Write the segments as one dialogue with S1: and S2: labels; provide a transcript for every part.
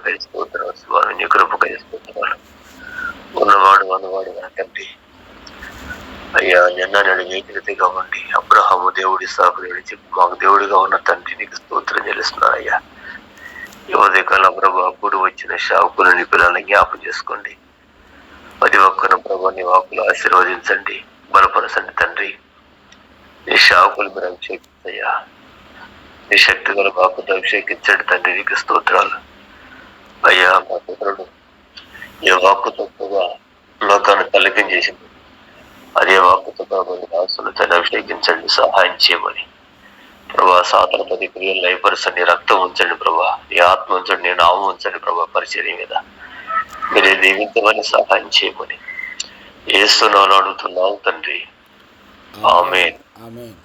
S1: మహిమకై స్తోత్రాలు స్వామి, నీ కృపకై స్తోత్రాలు. ఉన్నవాడు అనువాడు నా తండ్రి అయ్యా, నిన్న నేను ఏకరీతిగా ఉండి అబ్రహాము దేవుడి సాకులు విడిచి మాకు దేవుడిగా ఉన్న తండ్రి నీకు స్తోత్రం చెల్లిస్తున్నాను అయ్యా. ఈ ఉదయకాలం ప్రభా కూడి వచ్చిన శావుకులని పిల్లల్ని జ్ఞాపం చేసుకోండి. ప్రతి ఒక్కరు ప్రభా నీ వాకులు ఆశీర్వదించండి, బలపరచండి తండ్రి. నీ శావుకులు మీరు అభిషేకించయ్యా, నీ శక్తి గల వాకుతో అభిషేకించండి తండ్రి, నీకు స్తోత్రాలు అయ్యా. మా పుత్రుడు ఈ వాక్కుతో ప్రభా లోకాన్ని తలకం చేసింది, అదే వాక్కుతో ప్రభా రాసులు తను అభిషేకించండి, సహాయం చేయమని ప్రభా. సాతన పది క్రియలు లయపరచండి, రక్తం ఉంచండి ప్రభా, నీ ఆత్మ ఉంచండి, నీ నామం ఉంచండి ప్రభా. పరిచర్య మీద మీరే దీవించమని సహాయం చేయమని యేసునామములో అడుగుతున్నాం తండ్రి, ఆమేన్.
S2: ఆమేన్.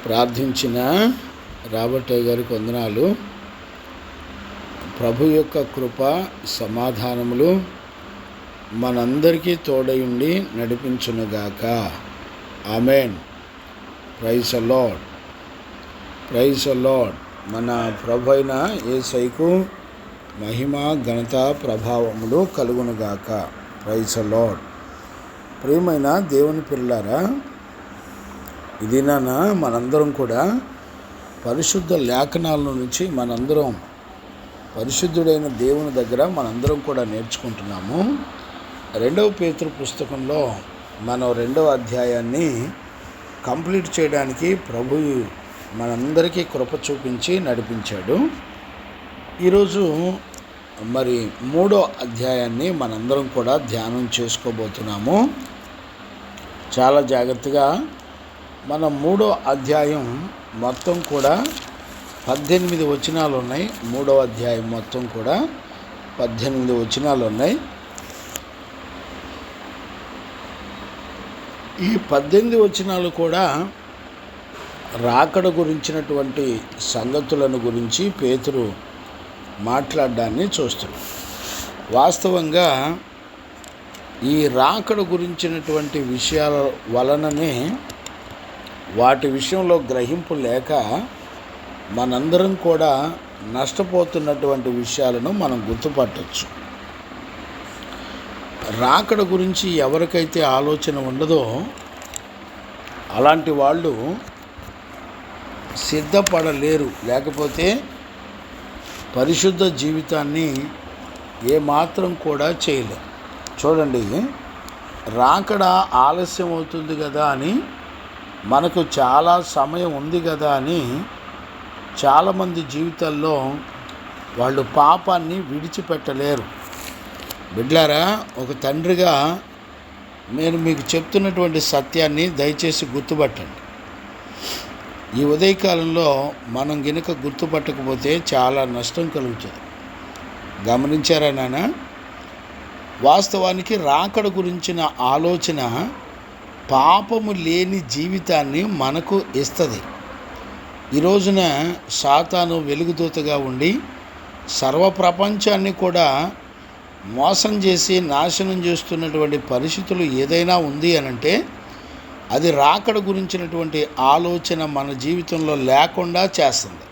S2: ప్రార్థించిన రాబర్టయ్య గారికి వందనాలు. ప్రభు యొక్క కృప సమాధానములు మనందరికీ తోడై ఉండి నడిపించునుగాక. Amen. Praise the Lord, praise the Lord. మన ప్రభు అయిన యేసయ్యకు మహిమ ఘనత ప్రభావములు కలుగునుగాక. Praise the Lord. ప్రియమైన దేవుని పిల్లారా, ఇది మనందరం కూడా పరిశుద్ధ లేఖనాల నుంచి మనందరం పరిశుద్ధుడైన దేవుని దగ్గర మనందరం కూడా నేర్చుకుంటున్నాము. 2వ పేతురు పుస్తకంలో మనం 2వ అధ్యాయాన్ని కంప్లీట్ చేయడానికి ప్రభు మనందరికీ కృప చూపించి నడిపించాడు. ఈరోజు మరి 3వ అధ్యాయాన్ని మనందరం కూడా ధ్యానం చేసుకోబోతున్నాము. చాలా జాగ్రత్తగా మనం 3వ అధ్యాయం మొత్తం కూడా 18 వచనాలు ఉన్నాయి. 3వ అధ్యాయం మొత్తం కూడా 18 వచనాలు ఉన్నాయి. ఈ 18 వచనాలు కూడా రాకడ గురించినటువంటి సంగతులను గురించి పేతురు మాట్లాడడాన్ని చూస్తున్నాం. వాస్తవంగా ఈ రాకడ గురించినటువంటి విషయాల వలననే వాటి విషయంలో గ్రహింపు లేక మనందరం కూడా నష్టపోతున్నటువంటి విషయాలను మనం గుర్తుపట్టవచ్చు. రాకడ గురించి ఎవరికైతే ఆలోచన ఉండదో అలాంటి వాళ్ళు సిద్ధపడలేరు, లేకపోతే పరిశుద్ధ జీవితాన్ని ఏమాత్రం కూడా చేయలేరు. చూడండి, రాకడ ఆలస్యం అవుతుంది కదా అని, మనకు చాలా సమయం ఉంది కదా అని చాలామంది జీవితాల్లో వాళ్ళు పాపాన్ని విడిచిపెట్టలేరు. బిడ్లారా, ఒక తండ్రిగా నేను మీకు చెప్తున్నటువంటి సత్యాన్ని దయచేసి గుర్తుపట్టండి. ఈ ఉదయకాలంలో మనం గినక గుర్తుపట్టకపోతే చాలా నష్టం కలుగుతుంది. గమనించారా నాన్న? వాస్తవానికి రాకడ గురించిన ఆలోచన పాపము లేని జీవితాన్ని మనకు ఇస్తుంది. ఈ రోజున సాతాను వెలుగుదూతగా ఉండి సర్వప్రపంచాన్ని కూడా మోసం చేసి నాశనం చేస్తున్నటువంటి పరిస్థితులు ఏదైనా ఉంది అనంటే అది రాకడ గురించినటువంటి ఆలోచన మన జీవితంలో లేకుండా చేస్తుంది.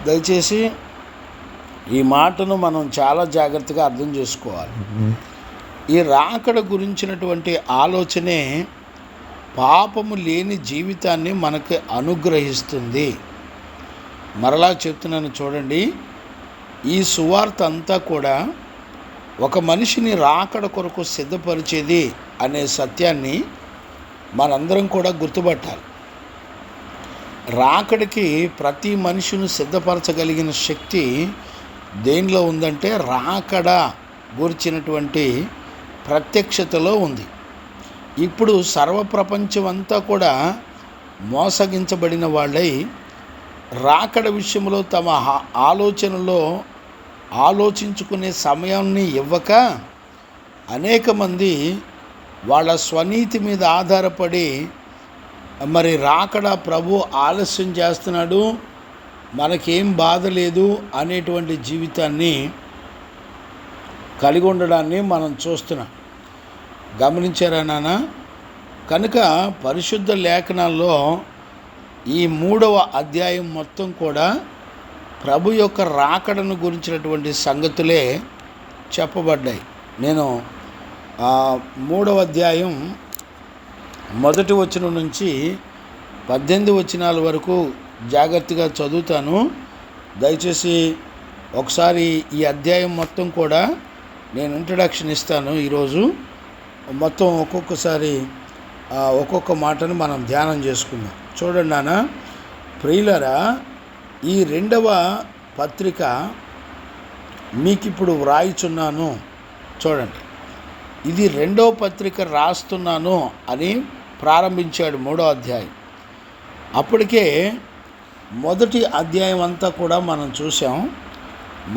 S2: దయచేసి ఈ మాటను మనం చాలా జాగ్రత్తగా అర్థం చేసుకోవాలి. ఈ రాకడ గురించినటువంటి ఆలోచనే పాపము లేని జీవితాన్ని మనకు అనుగ్రహిస్తుంది. మరలా చెప్తున్నాను చూడండి, ఈ సువార్త అంతా కూడా ఒక మనిషిని రాకడ కొరకు సిద్ధపరిచేది అనే సత్యాన్ని మనందరం కూడా గుర్తుపట్టాలి. రాకడికి ప్రతి మనిషిని సిద్ధపరచగలిగిన శక్తి దేనిలో ఉందంటే రాకడ గురించినటువంటి ప్రత్యక్షతలో ఉంది. ఇప్పుడు సర్వప్రపంచం అంతా కూడా మోసగించబడిన వాళ్ళై రాకడ విషయంలో తమ ఆలోచనలో ఆలోచించుకునే సమయాన్ని ఇవ్వక అనేక మంది వాళ్ళ స్వనీతి మీద ఆధారపడి మరి రాకడ ప్రభు ఆలస్యం చేస్తున్నాడు, మనకేం బాధ లేదు అనేటువంటి జీవితాన్ని కలిగి ఉండడాన్ని మనం చూస్తున్నాం. గమనించారా నాన్న? కనుక పరిశుద్ధ లేఖనాల్లో ఈ 3వ అధ్యాయం మొత్తం కూడా ప్రభు యొక్క రాకడను గురించినటువంటి సంగతులే చెప్పబడ్డాయి. నేను 3వ అధ్యాయం 1వ వచనం నుంచి 18 వచనాల వరకు జాగ్రత్తగా చదువుతాను. దయచేసి ఒకసారి ఈ అధ్యాయం మొత్తం కూడా నేను ఇంట్రడక్షన్ ఇస్తాను. ఈరోజు మొత్తం ఒక్కొక్కసారి ఒక్కొక్క మాటను మనం ధ్యానం చేసుకుందాం. చూడండి నాన్న ప్రియులరా, ఈ 2వ పత్రిక మీకిప్పుడు వ్రాయిచున్నాను. చూడండి, ఇది 2వ పత్రిక రాస్తున్నాను అని ప్రారంభించాడు 3వ అధ్యాయం. అప్పటికే 1వ అధ్యాయం అంతా కూడా మనం చూసాం.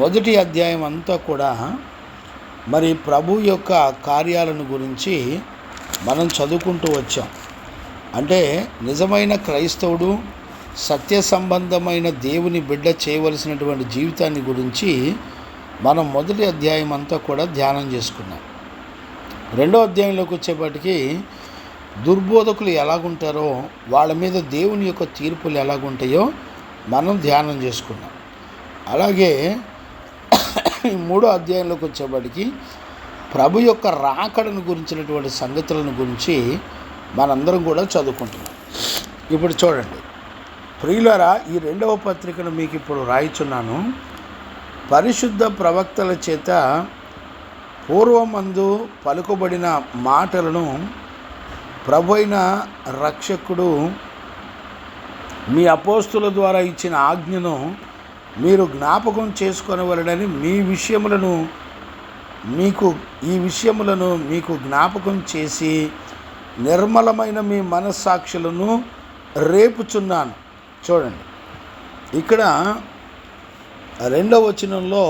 S2: 1వ అధ్యాయం అంతా కూడా మరి ప్రభు యొక్క కార్యాలను గురించి మనం చదువుకుంటూ వచ్చాం. అంటే నిజమైన క్రైస్తవుడు సత్య సంబంధమైన దేవుని బిడ్డ చేయవలసినటువంటి జీవితాన్ని గురించి మనం 1వ అధ్యాయం అంతా కూడా ధ్యానం చేసుకున్నాం. 2వ అధ్యాయంలోకి వచ్చేప్పటికి దుర్బోధకులు ఎలాగుంటారో, వాళ్ళ మీద దేవుని యొక్క తీర్పులు ఎలాగుంటాయో మనం ధ్యానం చేసుకున్నాం. అలాగే 3వ అధ్యాయంలోకి వచ్చేప్పటికి ప్రభు యొక్క రాకడను గురించినటువంటి సంగతులను గురించి మనందరం కూడా చదువుకుంటున్నాం. ఇప్పుడు చూడండి ప్రియులారా, ఈ 2వ పత్రికను మీకు ఇప్పుడు రాయిచున్నాను. పరిశుద్ధ ప్రవక్తల చేత పూర్వమందు పలుకబడిన మాటలను ప్రభు అయిన రక్షకుడు మీ అపోస్తుల ద్వారా ఇచ్చిన ఆజ్ఞను మీరు జ్ఞాపకం చేసుకొనవలెనని ఈ విషయములను మీకు జ్ఞాపకం చేసి నిర్మలమైన మీ మనస్సాక్షులను రేపుచున్నాను. చూడండి, ఇక్కడ 2వ వచనంలో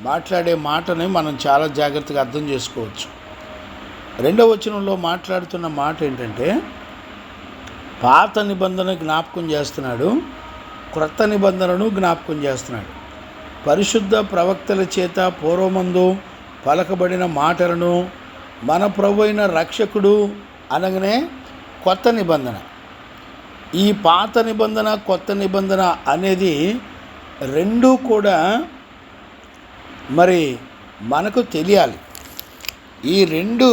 S2: మాట్లాడే మాటని మనం చాలా జాగ్రత్తగా అర్థం చేసుకోవచ్చు. 2వ వచనంలో మాట్లాడుతున్న మాట ఏంటంటే, పాత నిబంధన జ్ఞాపకం చేస్తున్నాడు, క్రొత్త నిబంధనను జ్ఞాపకం చేస్తున్నాడు. పరిశుద్ధ ప్రవక్తల చేత పూర్వమందు పలకబడిన మాటలను మన ప్రభు అయిన రక్షకుడు అనగానే కొత్త నిబంధన. ఈ పాత నిబంధన కొత్త నిబంధన అనేది రెండూ కూడా మరి మనకు తెలియాలి. ఈ 2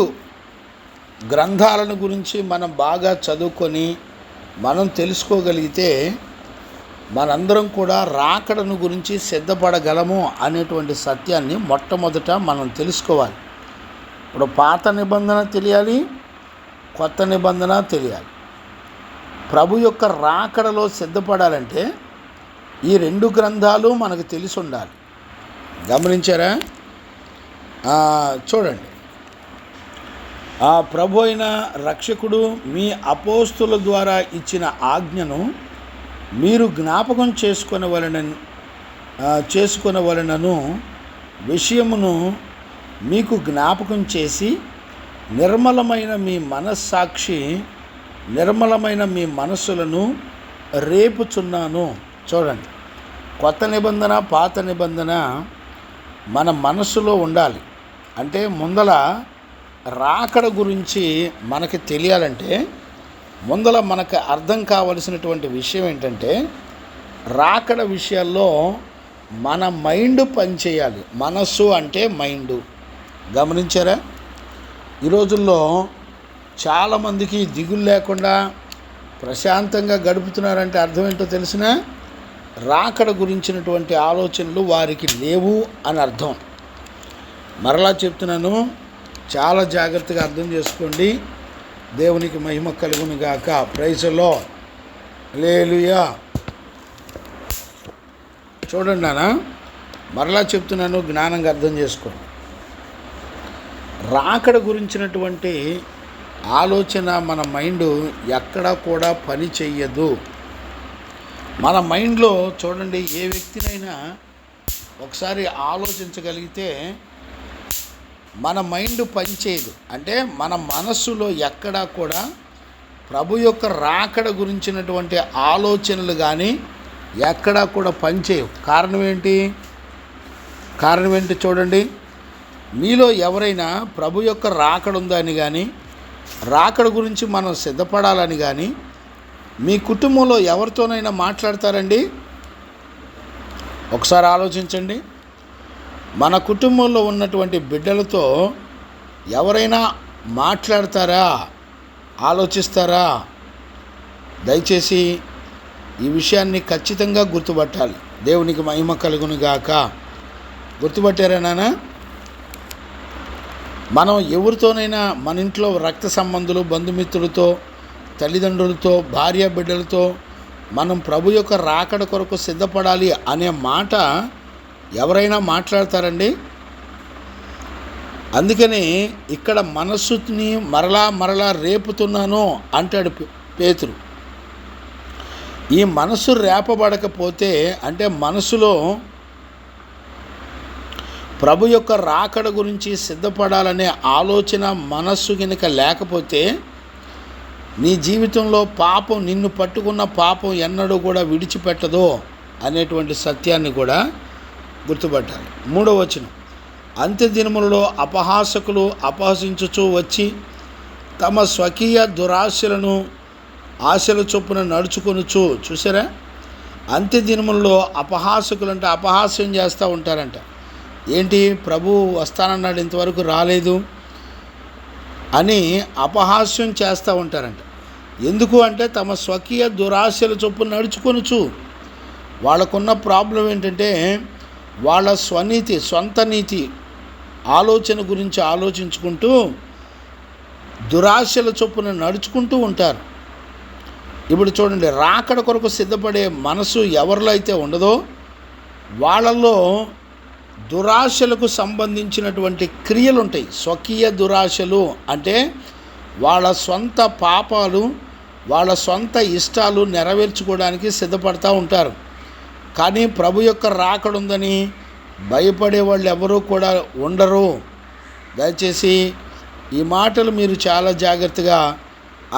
S2: గ్రంథాలను గురించి మనం బాగా చదువుకొని మనం తెలుసుకోగలిగితే మనందరం కూడా రాకడను గురించి సిద్ధపడగలము అనేటువంటి సత్యాన్ని మొట్టమొదట మనం తెలుసుకోవాలి. ఇప్పుడు పాత నిబంధన తెలియాలి, కొత్త నిబంధన తెలియాలి. ప్రభు యొక్క రాకడలో సిద్ధపడాలంటే ఈ 2 గ్రంథాలు మనకు తెలిసి ఉండాలి. గమనించారా? చూడండి, ఆ ప్రభు అయిన రక్షకుడు మీ అపోస్తుల ద్వారా ఇచ్చిన ఆజ్ఞను మీరు జ్ఞాపకం చేసుకొనవలెనను విషయమును మీకు జ్ఞాపకం చేసి నిర్మలమైన మీ మనస్సులను రేపుచున్నాను. చూడండి, కొత్త నిబంధన పాత నిబంధన మన మనస్సులో ఉండాలి. అంటే ముందల రాకడ గురించి మనకి తెలియాలంటే ముందల మనకు అర్థం కావలసినటువంటి విషయం ఏంటంటే, రాకడ విషయాల్లో మన మైండ్ పనిచేయాలి. మనస్సు అంటే మైండు. గమనించారా? ఈ రోజుల్లో చాలామందికి దిగులు లేకుండా ప్రశాంతంగా గడుపుతున్నారంటే అర్థం ఏంటో తెలిసినా, రాకడ గురించినటువంటి ఆలోచనలు వారికి లేవు అని అర్థం. మరలా చెప్తున్నాను, చాలా జాగ్రత్తగా అర్థం చేసుకోండి. దేవునికి మహిమ కలుగును గాక. Praise the Lord. హల్లెలూయా. చూడండి నాన్న, మరలా చెప్తున్నాను, జ్ఞానంగా అర్థం చేసుకోండి. రాకడ గురించినటువంటి ఆలోచన మన మైండ్ ఎక్కడా కూడా పని చెయ్యదు. మన మైండ్లో చూడండి, ఏ వ్యక్తినైనా ఒకసారి ఆలోచించగలిగితే మన మైండ్ పనిచేయదు. అంటే మన మనస్సులో ఎక్కడా కూడా ప్రభు యొక్క రాకడ గురించినటువంటి ఆలోచనలు కానీ ఎక్కడా కూడా పనిచేయవు. కారణం ఏంటి చూడండి, మీలో ఎవరైనా ప్రభు యొక్క రాకడ ఉందని కానీ రాకడ గురించి మనం సిద్ధపడాలని కానీ మీ కుటుంబంలో ఎవరితోనైనా మాట్లాడతారండి? ఒకసారి ఆలోచించండి. మన కుటుంబంలో ఉన్నటువంటి బిడ్డలతో ఎవరైనా మాట్లాడతారా? ఆలోచిస్తారా? దయచేసి ఈ విషయాన్ని ఖచ్చితంగా గుర్తుపట్టాలి. దేవునికి మహిమ కలుగును గాక. గుర్తుపట్టారా నాన్న? మనం ఎవరితోనైనా మన ఇంట్లో రక్త సంబంధులు, బంధుమిత్రులతో, తల్లిదండ్రులతో, భార్య బిడ్డలతో మనం ప్రభు యొక్క రాకడ కొరకు సిద్ధపడాలి అనే మాట ఎవరైనా మాట్లాడతారండి? అందుకని ఇక్కడ మనస్సుని మరలా రేపుతున్నాను అంటాడు పేతురు. ఈ మనసు రేపబడకపోతే, అంటే మనసులో ప్రభు యొక్క రాకడ గురించి సిద్ధపడాలనే ఆలోచన మనస్సు కనుక లేకపోతే, నీ జీవితంలో పాపం, నిన్ను పట్టుకున్న పాపం ఎన్నడూ కూడా విడిచిపెట్టదో అనేటువంటి సత్యాన్ని కూడా గుర్తుపట్టాలి. 3వ వచనం, అంత్య దినములలో అపహాసకులు అపహసించుచూ వచ్చి తమ స్వకీయ దురాశలను ఆశల చొప్పున నడుచుకొనుచు. చూసారా? అంత్య దినములలో అపహాసకులు అంటే అపహాస్యం చేస్తూ ఉంటారంట. ఏంటి, ప్రభు వస్తానన్నాడు, ఇంతవరకు రాలేదు అని అపహాస్యం చేస్తూ ఉంటారంట. ఎందుకు అంటే తమ స్వకీయ దురాశల చొప్పున నడుచుకొనుచు. వాళ్ళకున్న ప్రాబ్లం ఏంటంటే వాళ్ళ సొంత నీతి ఆలోచన గురించి ఆలోచించుకుంటూ దురాశల చొప్పున నడుచుకుంటూ ఉంటారు. ఇప్పుడు చూడండి, రాకడ కొరకు సిద్ధపడే మనసు ఎవరిలో అయితే ఉండదో వాళ్ళల్లో దురాశలకు సంబంధించినటువంటి క్రియలు ఉంటాయి. స్వకీయ దురాశలు అంటే వాళ్ళ సొంత పాపాలు, వాళ్ళ సొంత ఇష్టాలు నెరవేర్చుకోవడానికి సిద్ధపడతా ఉంటారు. కానీ ప్రభు యొక్క రాకడ ఉందని భయపడే వాళ్ళు ఎవరూ కూడా ఉండరు. దయచేసి ఈ మాటలు మీరు చాలా జాగ్రత్తగా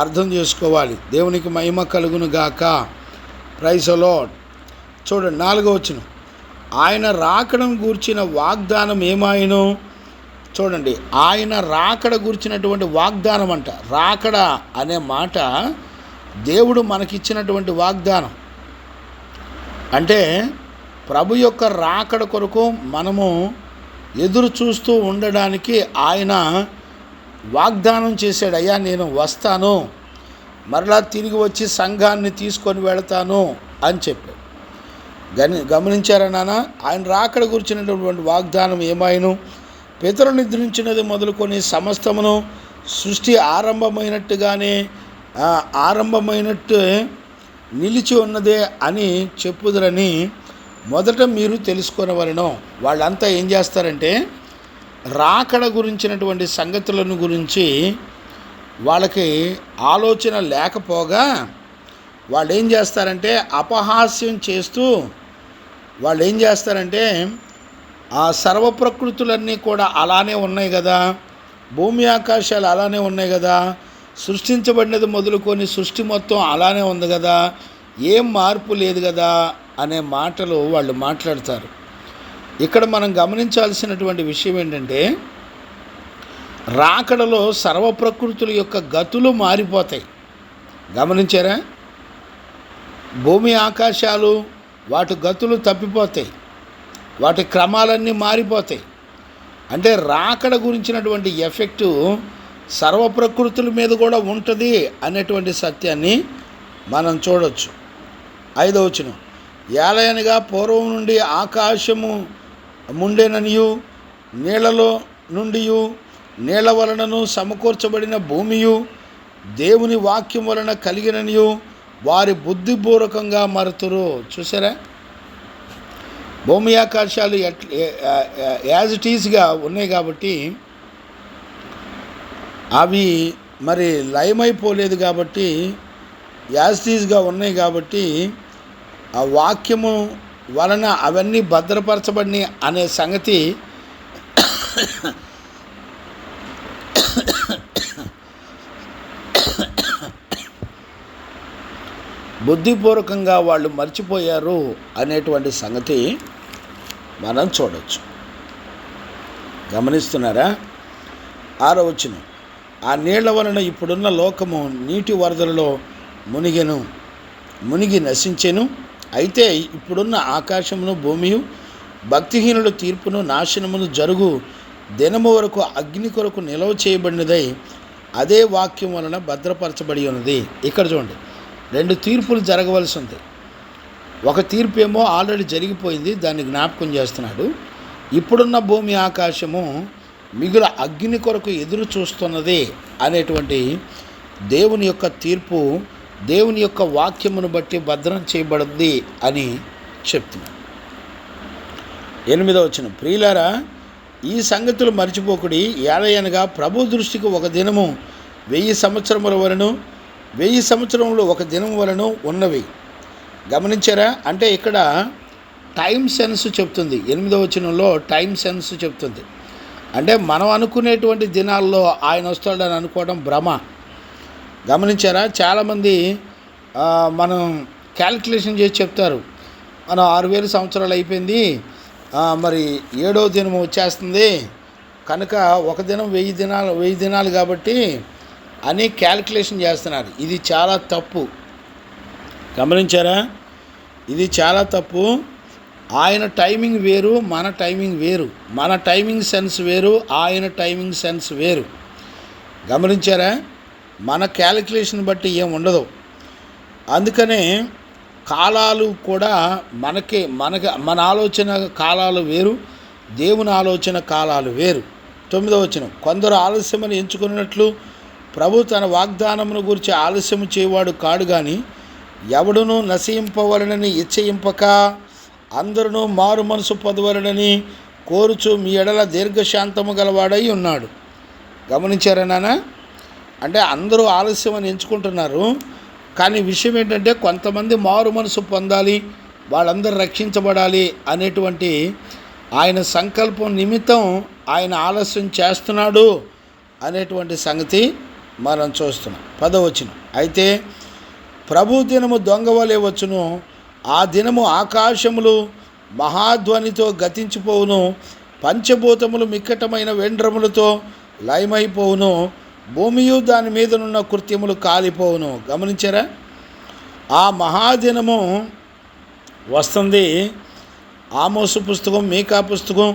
S2: అర్థం చేసుకోవాలి. దేవునికి మహిమ కలుగును గాక. Praise the Lord. చూడండి 4వ వచనం, ఆయన రాకడను గూర్చిన వాగ్దానం ఏమాయను. చూడండి, ఆయన రాకడ గురించినటువంటి వాగ్దానం అంట. రాకడ అనే మాట దేవుడు మనకిచ్చినటువంటి వాగ్దానం. అంటే ప్రభు యొక్క రాకడ కొరకు మనము ఎదురు చూస్తూ ఉండడానికి ఆయన వాగ్దానం చేశాడు. అయ్యా, నేను వస్తాను, మరలా తిరిగి వచ్చి సంఘాన్ని తీసుకొని వెళతాను అని చెప్పాడు. గమనించారా నాన్న? ఆయన రాకడ గురించినటువంటి వాగ్దానం ఏమాయను. పితరులు నిద్రించినది మొదలుకొని సమస్తమును సృష్టి ఆరంభమైనట్టు నిలిచి ఉన్నదే అని చెప్పుదురని మొదట మీరు తెలుసుకొనవలెను. వాళ్ళంతా ఏం చేస్తారంటే రాకడ గురించినటువంటి సంగతులను గురించి వాళ్ళకి ఆలోచన లేకపోగా వాళ్ళు ఏం చేస్తారంటే అపహాస్యం చేస్తూ వాళ్ళు ఏం చేస్తారంటే ఆ సర్వప్రకృతులన్నీ కూడా అలానే ఉన్నాయి కదా, భూమి ఆకాశాలు అలానే ఉన్నాయి కదా, సృష్టించబడినది మొదలుకొని సృష్టి మొత్తం అలానే ఉంది కదా, ఏం మార్పు లేదు కదా అనే మాటలు వాళ్ళు మాట్లాడతారు. ఇక్కడ మనం గమనించాల్సినటువంటి విషయం ఏంటంటే రాకడలో సర్వప్రకృతుల యొక్క గతులు మారిపోతాయి. గమనించారా? భూమి ఆకాశాలు వాటి గతులు తప్పిపోతాయి, వాటి క్రమాలన్నీ మారిపోతాయి. అంటే రాకడ గురించినటువంటి ఎఫెక్టు సర్వప్రకృతుల మీద కూడా ఉంటుంది అనేటువంటి సత్యాన్ని మనం చూడవచ్చు. 5వ వచనం, ఏలయనగా పూర్వం నుండి ఆకాశము ముండెననియు నీళ్లలో నుండి నీళ్ల వలనను సమకూర్చబడిన భూమియు దేవుని వాక్యం వలన కలిగిననియు వారి బుద్ధిపూర్వకంగా మరుతురు. చూసారా? భూమి ఆకాశాలు యాజ్ ఇట్ ఈజ్గా ఉన్నాయి కాబట్టి, అవి మరి లయమైపోలేదు కాబట్టి, యాజ్ ఇట్ ఈజ్గా ఉన్నాయి కాబట్టి ఆ వాక్యము వలన అవన్నీ భద్రపరచబడినాయి అనే సంగతి బుద్ధిపూర్వకంగా వాళ్ళు మర్చిపోయారు అనేటువంటి సంగతి మనం చూడవచ్చు. గమనిస్తున్నారా? 6వ వచనం, ఆ నీళ్ల వలన ఇప్పుడున్న లోకము నీటి వరదలలో మునిగెను. మునిగి నశించెను. అయితే ఇప్పుడున్న ఆకాశమును భూమియు భక్తిహీనుల తీర్పును నాశనమును జరుగు దినము వరకు అగ్ని కొరకు నిలవ చేయబడినదై అదే వాక్యం వలన భద్రపరచబడి ఉన్నది. ఇక్కడ చూడండి, 2 తీర్పులు జరగవలసి ఉంది. ఒక తీర్పు ఏమో ఆల్రెడీ జరిగిపోయింది, దాన్ని జ్ఞాపకం చేస్తున్నాడు. ఇప్పుడున్న భూమి ఆకాశము మిగుల అగ్ని కొరకు ఎదురు చూస్తున్నది అనేటువంటి దేవుని యొక్క తీర్పు దేవుని యొక్క వాక్యమును బట్టి భద్రం చేయబడింది అని చెప్తున్నాడు. 8వ వచనం, ప్రియులారా, ఈ సంగతులు మర్చిపోకుడి. ఏలయనగా ప్రభు దృష్టికి ఒక దినము 1000 సంవత్సరముల వలన 1000 సంవత్సరములు ఒక దినం వలన ఉన్నవి. గమనించారా? అంటే ఇక్కడ టైం సెన్స్ చెప్తుంది. 8వ వచనంలో టైం సెన్స్ చెప్తుంది. అంటే మనం అనుకునేటువంటి దినాల్లో ఆయన వస్తాడని అనుకోవడం భ్రమ. గమనించారా? చాలామంది మనం క్యాలిక్యులేషన్ చేసి చెప్తారు, మనం 6000 సంవత్సరాలు అయిపోయింది, మరి 7వ దినం వచ్చేస్తుంది కనుక ఒక దినం 1000 దినాలు కాబట్టి అని క్యాలిక్యులేషన్ చేస్తున్నారు. ఇది చాలా తప్పు. గమనించారా? ఇది చాలా తప్పు. ఆయన టైమింగ్ వేరు, మన టైమింగ్ వేరు. మన టైమింగ్ సెన్స్ వేరు, ఆయన టైమింగ్ సెన్స్ వేరు. గమనించారా? మన క్యాలిక్యులేషన్ బట్టి ఏం ఉండదు. అందుకనే కాలాలు కూడా మన ఆలోచన కాలాలు వేరు, దేవుని ఆలోచన కాలాలు వేరు. 9వ వచనం, కొందరు ఆలస్యమని ఎంచుకున్నట్లు ప్రభు తన వాగ్దానమును గురించి ఆలస్యము చేయవాడు కాడు, కానీ ఎవడునూ నశింపవలనని ఇచ్చయింపక అందరూ మారు మనసు పొందవలనని కోరుచు మీ ఎడల దీర్ఘశాంతము గలవాడై ఉన్నాడు. గమనించారా నాన్న? అంటే అందరూ ఆలస్యం అని ఎంచుకుంటున్నారు, కానీ విషయం ఏంటంటే కొంతమంది మారు మనసు పొందాలి, వాళ్ళందరూ రక్షించబడాలి అనేటువంటి ఆయన సంకల్పం నిమిత్తం ఆయన ఆలస్యం చేస్తున్నాడు అనేటువంటి సంగతి మనం చూస్తున్నాం. 10వ వచనం, అయితే ప్రభు దినము దొంగవలే వచ్చును, ఆ దినము ఆకాశములు మహాధ్వనితో గతించిపోవును, పంచభూతములు మిక్కటమైన వెండ్రములతో లయమైపోవును, భూమియు దాని మీదనున్న కృత్యములు కాలిపోవును. గమనించారా? ఆ మహాదినము వస్తుంది. ఆమోసు పుస్తకం, మీకా పుస్తకం,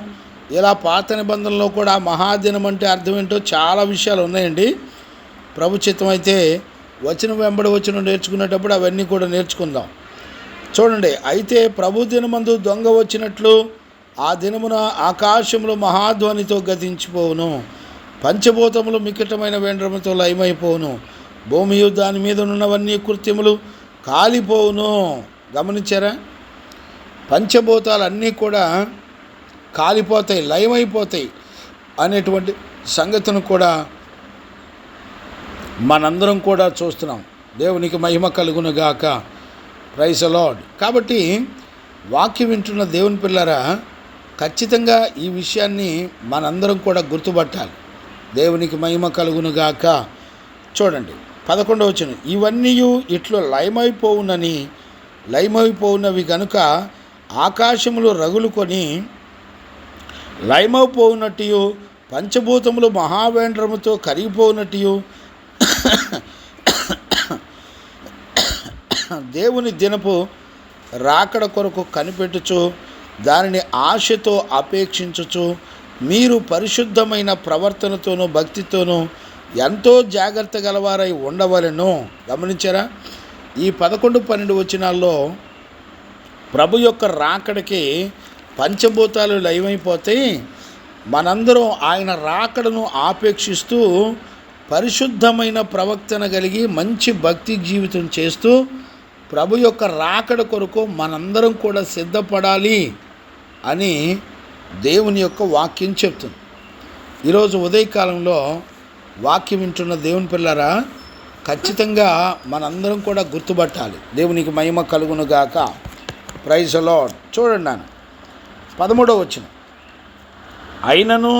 S2: ఇలా పాత నిబంధనలో కూడా మహాదినం అంటే అర్థం ఏంటో చాలా విషయాలు ఉన్నాయండి. ప్రభు చిత్తం అయితే వచనం వెంబడి వచనం నేర్చుకునేటప్పుడు అవన్నీ కూడా నేర్చుకుందాం. చూడండి, అయితే ప్రభు దినమందు దొంగ వచ్చినట్లు ఆ దినమున ఆకాశములు మహాధ్వనితో గతించిపోవును, పంచభూతములు మిక్కటమైన వెండ్రముతో లయమైపోవును, భూమియు దాని మీద ఉన్నవన్నీ కృత్యములు కాలిపోవును. గమనించారా? పంచభూతాలన్నీ కూడా కాలిపోతాయి, లయమైపోతాయి అనేటువంటి సంగతిని కూడా మనందరం కూడా చూస్తున్నాం. దేవునికి మహిమ కలుగును గాక. Praise the Lord. కాబట్టి వాక్యం వింటున్న దేవుని పిల్లరా, ఖచ్చితంగా ఈ విషయాన్ని మనందరం కూడా గుర్తుపట్టాలి. దేవునికి మహిమ కలుగును గాక. చూడండి 11వ వచనం, ఇవన్నీ ఇట్లు లయమైపోవునవి గనుక ఆకాశములు రగులుకొని లయమైపోవునట్టు పంచభూతములు మహావేంద్రముతో కరిగిపోవునట్టు దేవుని దినపు రాకడ కొరకు కనిపెట్టుచు దానిని ఆశతో అపేక్షించుచు మీరు పరిశుద్ధమైన ప్రవర్తనతోనూ భక్తితోనూ ఎంతో జాగ్రత్త గలవారై ఉండవలెను. గమనించారా? ఈ 11-12 వచనాల్లో ప్రభు యొక్క రాకడకి పంచభూతాలు లయమైపోతాయి. మనందరం ఆయన రాకడను ఆపేక్షిస్తూ పరిశుద్ధమైన ప్రవర్తన కలిగి మంచి భక్తి జీవితం చేస్తూ ప్రభు యొక్క రాకడ కొరకు మనందరం కూడా సిద్ధపడాలి అని దేవుని యొక్క వాక్యం చెప్తుంది. ఈరోజు ఉదయకాలంలో వాక్యం వింటున్న దేవుని పిల్లరా, ఖచ్చితంగా మనందరం కూడా గుర్తుపట్టాలి. దేవునికి మహిమ కలుగును గాక. Praise the Lord. చూడండి నాన్న 13వ వచనం, అయినను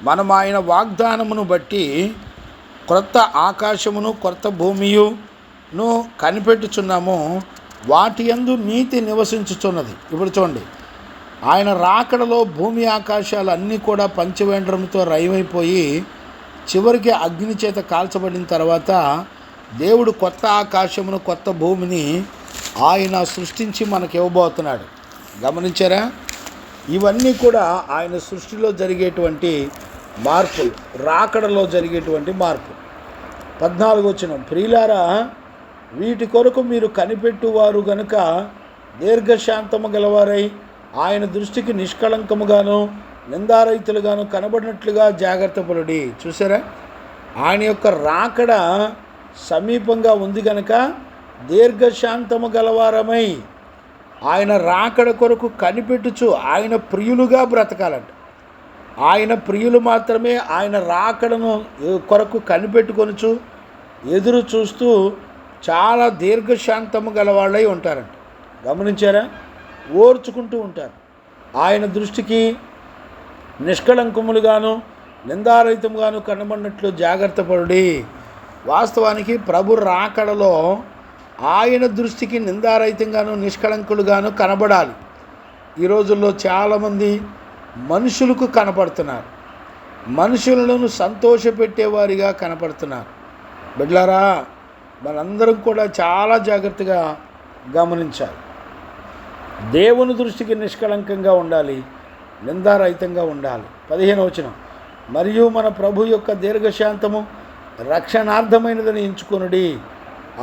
S2: మనం ఆయన వాగ్దానమును బట్టి క్రొత్త ఆకాశమును క్రొత్త భూమియును కనిపెట్టుచున్నాము, వాటి యందు నీతి నివసించుచున్నది. ఇప్పుడు చూడండి, ఆయన రాకడలో భూమి ఆకాశాలు అన్నీ కూడా పంచవేంద్రంతో రయమైపోయి చివరికి అగ్ని చేత కాల్చబడిన తర్వాత దేవుడు కొత్త ఆకాశమును కొత్త భూమిని ఆయన సృష్టించి మనకి ఇవ్వబోతున్నాడు. గమనించారా? ఇవన్నీ కూడా ఆయన సృష్టిలో జరిగేటువంటి మార్పులు, రాకడలో జరిగేటువంటి మార్పు. 14 వచనం, ప్రియులారా, వీటి కొరకు మీరు కనిపెట్టువారు గనుక దీర్ఘశాంతము గలవారై ఆయన దృష్టికి నిష్కళంకముగాను నిందారహితులుగాను కనబడినట్లుగా జాగ్రత్త పడుడి. చూసారా? ఆయన యొక్క రాకడ సమీపంగా ఉంది కనుక దీర్ఘశాంతము గలవారమై ఆయన రాకడ కొరకు కనిపెట్టుచు ఆయన ప్రియులుగా బ్రతకాలంట. ఆయన ప్రియులు మాత్రమే ఆయన రాకడను కొరకు కనిపెట్టుకొనుచు ఎదురు చూస్తూ చాలా దీర్ఘశాంతము గలవాళ్ళై ఉంటారంట. గమనించారా? ఓర్చుకుంటూ ఉంటారు. ఆయన దృష్టికి నిష్కళంకములుగాను నిందారహితముగాను కనబడినట్లు జాగ్రత్త పడుడి. వాస్తవానికి ప్రభు రాకడలో ఆయన దృష్టికి నిందారహితంగాను నిష్కళంకులుగాను కనబడాలి. ఈ రోజుల్లో చాలామంది మనుషులకు కనపడుతున్నారు, మనుషులను సంతోషపెట్టేవారిగా కనపడుతున్నారు. బిడ్డలారా, మనందరం కూడా చాలా జాగ్రత్తగా గమనించాలి. దేవుని దృష్టికి నిష్కళంకంగా ఉండాలి, నిందారహితంగా ఉండాలి. 15వ వచనం, మరియు మన ప్రభు యొక్క దీర్ఘశాంతము రక్షణార్థమైనదని ఎంచుకొనుడి.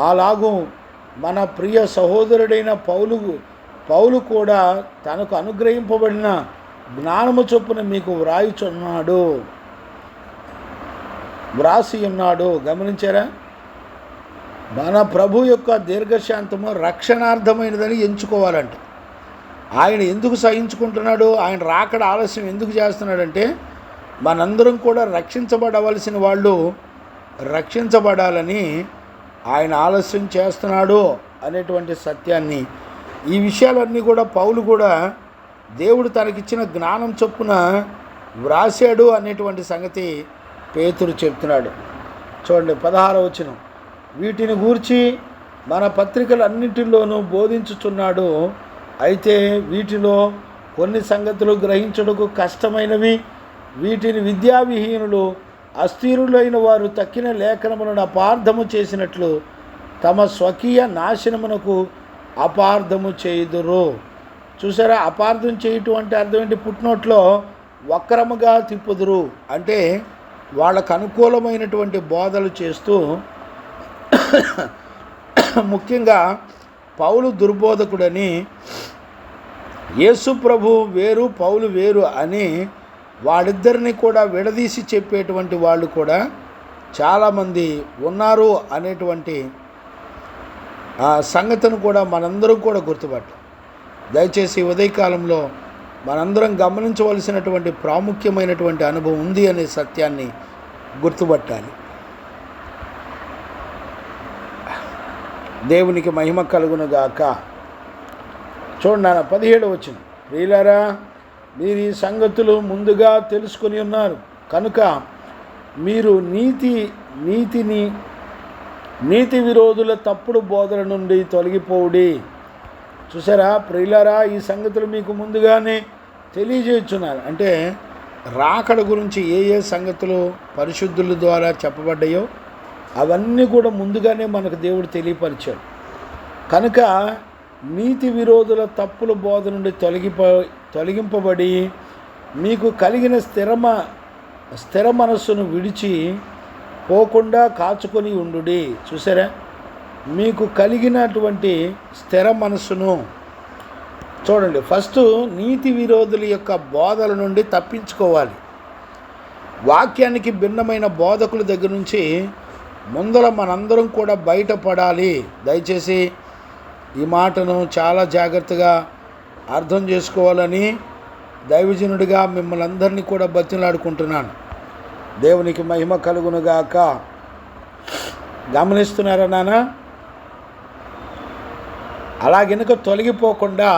S2: అలాగూ మన ప్రియ సహోదరుడైన పౌలు కూడా తనకు అనుగ్రహింపబడిన జ్ఞానము చొప్పున మీకు వ్రాసి ఉన్నాడు. గమనించారా? మన ప్రభు యొక్క దీర్ఘశాంతము రక్షణార్థమైనదని ఎంచుకోవాలంట. ఆయన ఎందుకు సహించుకుంటున్నాడు? ఆయన రాకడ ఆలస్యం ఎందుకు చేస్తున్నాడంటే మనందరం కూడా రక్షించబడవలసిన వాళ్ళు రక్షించబడాలని ఆయన ఆలస్యం చేస్తున్నాడు అనేటువంటి సత్యాన్ని, ఈ విషయాలన్నీ కూడా పౌలు కూడా దేవుడు తనకిచ్చిన జ్ఞానం చొప్పున వ్రాసాడు అనేటువంటి సంగతి పేతురు చెప్తున్నాడు. చూడండి 16వ వచనం, వీటిని గూర్చి మన పత్రికలన్నింటిలోనూ బోధించుచున్నాడు. అయితే వీటిలో కొన్ని సంగతులు గ్రహించుటకు కష్టమైనవి, వీటిని విద్యావిహీనులు అస్థిరులైన వారు తక్కిన లేఖనములను అపార్థము చేసినట్లు తమ స్వకీయ నాశనమునకు అపార్థము చేయుదురు. చూసారా? అపార్థం చేయటం అంటే అర్థం ఏంటి? పుట్టినోట్లో వక్రముగా తిప్పుదురు అంటే వాళ్ళకు అనుకూలమైనటువంటి బోధలు చేస్తూ, ముఖ్యంగా పౌలు దుర్బోధకుడని, యేసు ప్రభు వేరు పౌలు వేరు అని వాళ్ళిద్దరిని కూడా విడదీసి చెప్పేటువంటి వాళ్ళు కూడా చాలామంది ఉన్నారు అనేటువంటి సంగతిని కూడా మనందరం కూడా గుర్తుపట్టాలి. దయచేసి ఉదయకాలంలో మనందరం గమనించవలసినటువంటి ప్రాముఖ్యమైనటువంటి అనుభవం ఉంది అనే సత్యాన్ని గుర్తుపట్టాలి. దేవునికి మహిమ కలుగునుగాక. చూడండి 17వ వచనం, ప్రియులారా, మీరు ఈ సంగతులు ముందుగా తెలుసుకొని ఉన్నారు కనుక మీరు నీతి విరోధుల తప్పుడు బోధల నుండి తొలగిపోవుడి. చూసారా? ప్రియులారా, ఈ సంగతులు మీకు ముందుగానే తెలియజేయుచున్నారు. అంటే రాకడ గురించి ఏ సంగతులు పరిశుద్ధుల ద్వారా చెప్పబడ్డాయో అవన్నీ కూడా ముందుగానే మనకు దేవుడు తెలియపరిచాడు. కనుక నీతి విరోధుల తప్పుల బోధ నుండి తొలగింపబడి మీకు కలిగిన స్థిర మనస్సును విడిచి పోకుండా కాచుకొని ఉండుడి. చూసారా? మీకు కలిగినటువంటి స్థిర మనస్సును చూడండి. ఫస్ట్ నీతి విరోధుల యొక్క బోధల నుండి తప్పించుకోవాలి. వాక్యానికి భిన్నమైన బోధకుల దగ్గర నుంచి ముందర మనందరం కూడా బయటపడాలి. దయచేసి ఈ మాటను చాలా జాగ్రత్తగా అర్థం చేసుకోవాలని దైవజనుడిగా మిమ్మల్ని అందరినీ కూడా బతిమలాడుకుంటున్నాను. దేవునికి మహిమ కలుగునుగాక. గమనిస్తున్నారా నాన్న? అలాగెనుక తొలగిపోకుండా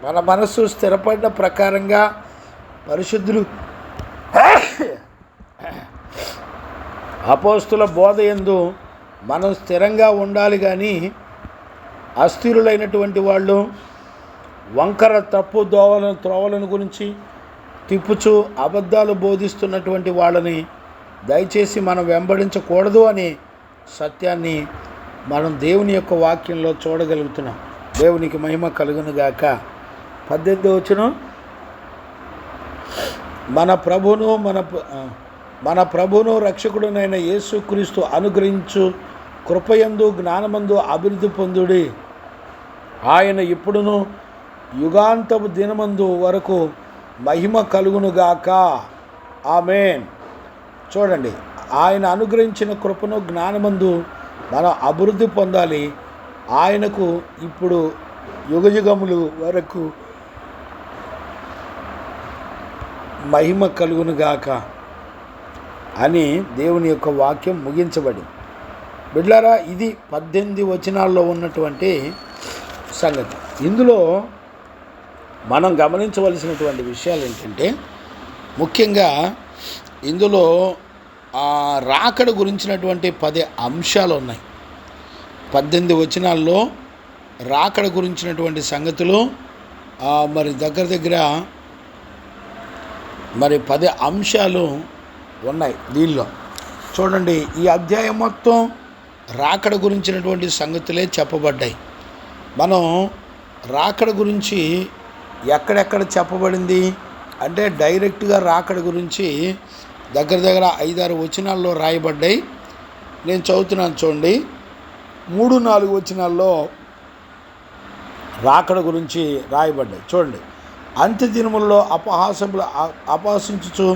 S2: మన మనస్సు స్థిరపడిన ప్రకారంగా పరిశుద్ధులు అపోస్తుల బోధ యందు మనం స్థిరంగా ఉండాలి. కానీ అస్థిరులైనటువంటి వాళ్ళు వంకర తప్పు త్రోవలను గురించి తిప్పుచు అబద్ధాలు బోధిస్తున్నటువంటి వాళ్ళని దయచేసి మనం వెంబడించకూడదు అనే సత్యాన్ని మనం దేవుని యొక్క వాక్యంలో చూడగలుగుతున్నాం. దేవునికి మహిమ కలుగును గాక. 18వ వచనం, మన ప్రభువును రక్షకుడునైన యేసుక్రీస్తు అనుగ్రహించు కృపయందు జ్ఞానమందు అభివృద్ధి పొందుడి. ఆయన ఇప్పుడును యుగాంతపు దినమందు వరకు మహిమ కలుగునుగాక. ఆమేన్. చూడండి, ఆయన అనుగ్రహించిన కృపను జ్ఞానమందు మనం అభివృద్ధి పొందాలి. ఆయనకు ఇప్పుడు యుగయుగములు వరకు మహిమ కలుగునుగాక అని దేవుని యొక్క వాక్యం ముగించబడి. బిడ్లారా, ఇది 18 వచనాల్లో ఉన్నటువంటి సంగతి. ఇందులో మనం గమనించవలసినటువంటి విషయాలు ఏంటంటే, ముఖ్యంగా ఇందులో రాకడ గురించినటువంటి 10 అంశాలు ఉన్నాయి. 18 వచనాల్లో రాకడ గురించినటువంటి సంగతులు మరి దగ్గర మరి 10 అంశాలు ఉన్నాయి దీనిలో. చూడండి, ఈ అధ్యాయం మొత్తం రాకడ గురించినటువంటి సంగతులే చెప్పబడ్డాయి. మనం రాకడ గురించి ఎక్కడెక్కడ చెప్పబడింది అంటే, డైరెక్ట్గా రాకడ గురించి దగ్గర 5-6 వచనాల్లో రాయబడ్డాయి. నేను చదువుతున్నాను చూడండి. 3-4 వచనాల్లో రాకడ గురించి రాయబడ్డాయి. చూడండి, అంత్య దినముల్లో అపహాసించుచు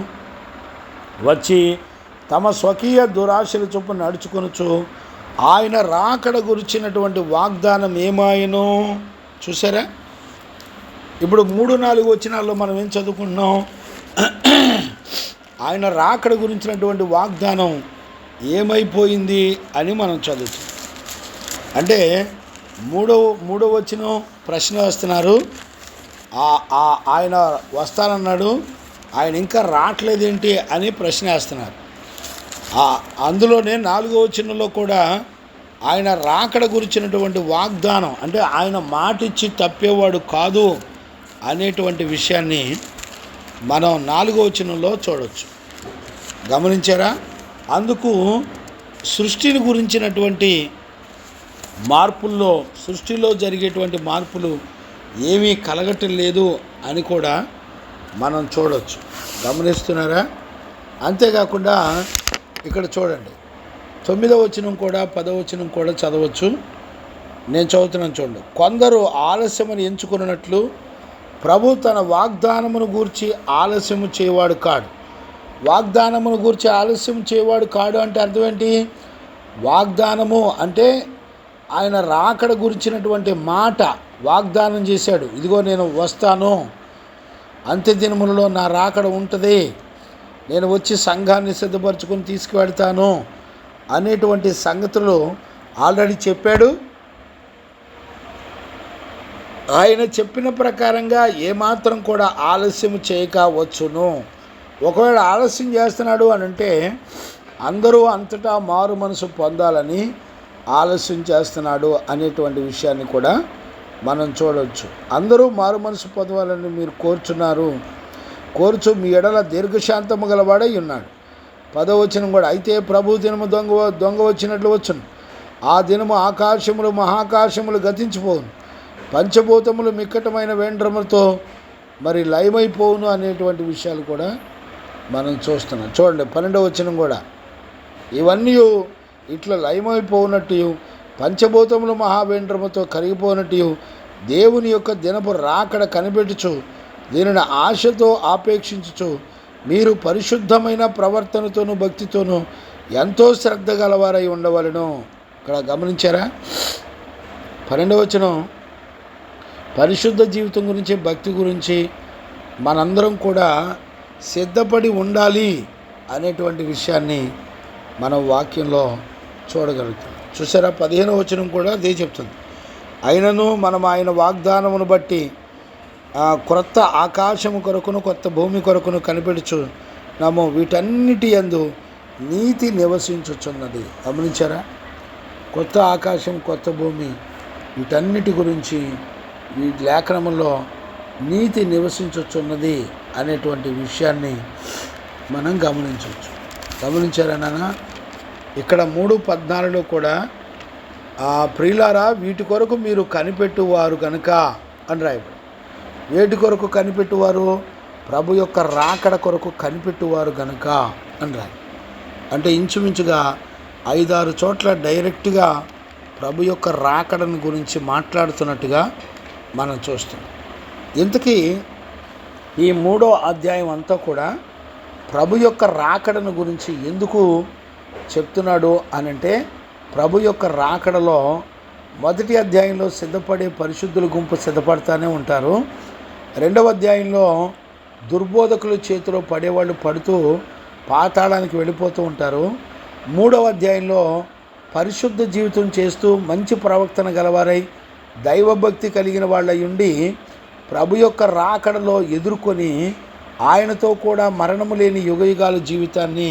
S2: వచ్చి తమ స్వకీయ దురాశల చొప్పున నడుచుకొనుచు ఆయన రాకడ గురించినటువంటి వాగ్దానం ఏమాయను. చూసారా? ఇప్పుడు 3-4 వచనాల్లో మనం ఏం చదువుకుంటున్నాం? ఆయన రాకడ గురించినటువంటి వాగ్దానం ఏమైపోయింది అని మనం చదువుతాం. అంటే మూడో వచనం ప్రశ్న వేస్తున్నారు. ఆయన వస్తానన్నాడు, ఆయన ఇంకా రావట్లేదేంటి అని ప్రశ్న వేస్తున్నారు. అందులోనే 4వ వచనంలో కూడా ఆయన రాకడ గురించినటువంటి వాగ్దానం, అంటే ఆయన మాట ఇచ్చి తప్పేవాడు కాదు అనేటువంటి విషయాన్ని మనం 4వ వచనంలో చూడవచ్చు. గమనించారా? అందుకు సృష్టిని గురించినటువంటి మార్పుల్లో, సృష్టిలో జరిగేటువంటి మార్పులు ఏమీ కలగటం లేదు అని కూడా మనం చూడవచ్చు. గమనిస్తున్నారా? అంతేకాకుండా ఇక్కడ చూడండి, 9వ వచనం కూడా 10వ వచనం కూడా చదవచ్చు. నేను చదువుతున్నాను చూడండి. కొందరు ఆలస్యమని ఎంచుకున్నట్లు ప్రభు తన వాగ్దానమును గూర్చి ఆలస్యము చేయవాడు కాడు. వాగ్దానమును గూర్చి ఆలస్యం చేయవాడు కాడు అంటే అర్థం ఏంటి? వాగ్దానము అంటే ఆయన రాకడ గురించినటువంటి మాట వాగ్దానం చేశాడు. ఇదిగో నేను వస్తాను, అంత్య దినములలో నా రాకడ ఉంటుంది, నేను వచ్చి సంఘాన్ని సిద్ధపరచుకొని తీసుకువెళ్తాను అనేటువంటి సంగతులు ఆల్రెడీ చెప్పాడు. ఆయన చెప్పిన ప్రకారంగా ఏమాత్రం కూడా ఆలస్యం చేయక వచ్చును. ఒకవేళ ఆలస్యం చేస్తున్నాడు అని అంటే అందరూ అంతటా మారు మనసు పొందాలని ఆలస్యం చేస్తున్నాడు అనేటువంటి విషయాన్ని కూడా మనం చూడవచ్చు. అందరూ మారు మనసు పొందాలని మీరు కోరుచు మీ ఎడల దీర్ఘశాంతము గలవాడై ఉన్నాడు. 10వ వచనం కూడా, అయితే ప్రభు దినము దొంగ వచ్చినట్లు వచ్చును. ఆ దినము ఆకాశములు మహాకాశములు గతించిపోవును, పంచభూతములు మిక్కటమైన వేండ్రములతో మరి లయమైపోవును అనేటువంటి విషయాలు కూడా మనం చూస్తున్నాం. చూడండి, 12వ వచనం కూడా, ఇవన్నీ ఇట్లా లయమైపోనట్టు, పంచభూతములు మహావేంద్రముతో కరిగిపోనట్టు దేవుని యొక్క దినపు రాకడ కనిపెట్టుచు దీనిని ఆశతో ఆపేక్షించుచు మీరు పరిశుద్ధమైన ప్రవర్తనతోనూ భక్తితోనూ ఎంతో శ్రద్ధ గలవారై ఉండవలను. ఇక్కడ గమనించారా? 12వ వచనం పరిశుద్ధ జీవితం గురించి, భక్తి గురించి మనందరం కూడా సిద్ధపడి ఉండాలి అనేటువంటి విషయాన్ని మనం వాక్యంలో చూడగలుగుతాం. చూసారా? 15వ వచనం కూడా అదే చెప్తుంది. అయినను మనం ఆయన వాగ్దానమును బట్టి క్రొత్త ఆకాశము కొరకును కొత్త భూమి కొరకును కనిపెడుచున్నాము, వీటన్నిటి యందు నీతి నివసించుచున్నది. గమనించారా? కొత్త ఆకాశం, కొత్త భూమి, వీటన్నిటి గురించి ఈ లేఖనంలో నీతి నివసించుచున్నది అనేటువంటి విషయాన్ని మనం గమనించవచ్చు. గమనించారా నాన్న? ఇక్కడ 3:14 కూడా ప్రియులారా, వీటి కొరకు మీరు కనిపెట్టువారు కనుక అని రాయబడి. వేటి కొరకు కనిపెట్టువారు? ప్రభు యొక్క రాకడ కొరకు కనిపెట్టువారు గనుక అని రాయి. అంటే ఇంచుమించుగా 5-6 చోట్ల డైరెక్ట్గా ప్రభు యొక్క రాకడను గురించి మాట్లాడుతున్నట్టుగా మనం చూస్తున్నాం. ఇంతకీ ఈ 3వ అధ్యాయం అంతా కూడా ప్రభు యొక్క రాకడను గురించి ఎందుకు చెప్తున్నాడు అనంటే, ప్రభు యొక్క రాకడలో మొదటి అధ్యాయంలో సిద్ధపడే పరిశుద్ధుల గుంపు సిద్ధపడతానే ఉంటారు. 2వ అధ్యాయంలో దుర్బోధకుల చేతిలో పడేవాళ్ళు పడుతూ పాతాళానికి వెళ్ళిపోతూ ఉంటారు. 3వ అధ్యాయంలో పరిశుద్ధ జీవితం చేస్తూ మంచి ప్రవర్తన గలవారై దైవభక్తి కలిగిన వాళ్ళై ఉండి ప్రభు యొక్క రాకడలో ఎదుర్కొని ఆయనతో కూడా మరణము లేని యుగయుగాల జీవితాన్ని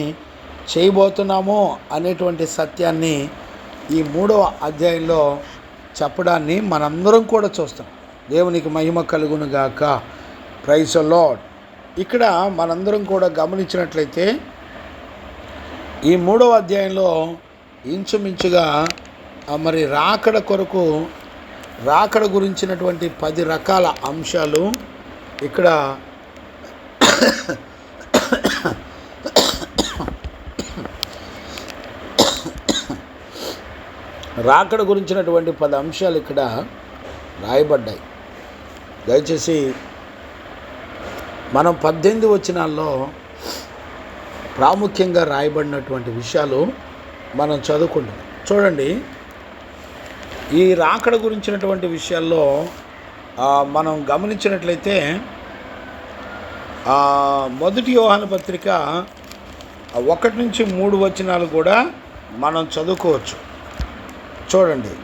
S2: చేయబోతున్నాము అనేటువంటి సత్యాన్ని ఈ 3వ అధ్యాయంలో చెప్పడాన్ని మనందరం కూడా చూస్తాం. దేవునికి మహిమ కలుగును గాక. Praise the Lord. ఇక్కడ మనందరం కూడా గమనించినట్లయితే ఈ 3వ అధ్యాయంలో ఇంచుమించుగా మరి రాకడ గురించినటువంటి 10 రకాల అంశాలు ఇక్కడ రాకడ గురించినటువంటి 10 అంశాలు ఇక్కడ రాయబడ్డాయి. దయచేసి మనం 18 వచనాల్లో ప్రాముఖ్యంగా రాయబడినటువంటి విషయాలు మనం చదువుకుంటాం. చూడండి, ఈ రాకడ గురించినటువంటి విషయాల్లో మనం గమనించినట్లయితే మొదటి యోహాను పత్రిక 1-3 వచనాలు కూడా మనం చదువుకోవచ్చు. చూడండి,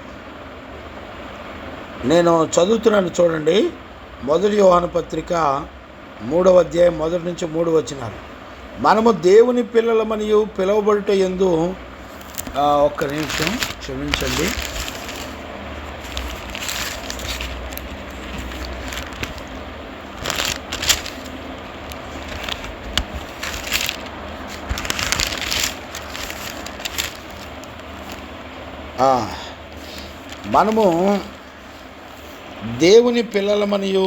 S2: నేను చదువుతున్నాను. చూడండి, మొదటి యోహాను పత్రిక 3వ అధ్యాయం 1-3 వచనాలు. మనము దేవుని పిల్లలమనియు పిలువబడుట యందు ఒక్క నిమిషం క్షమించండి. మనము దేవుని పిల్లలమనియు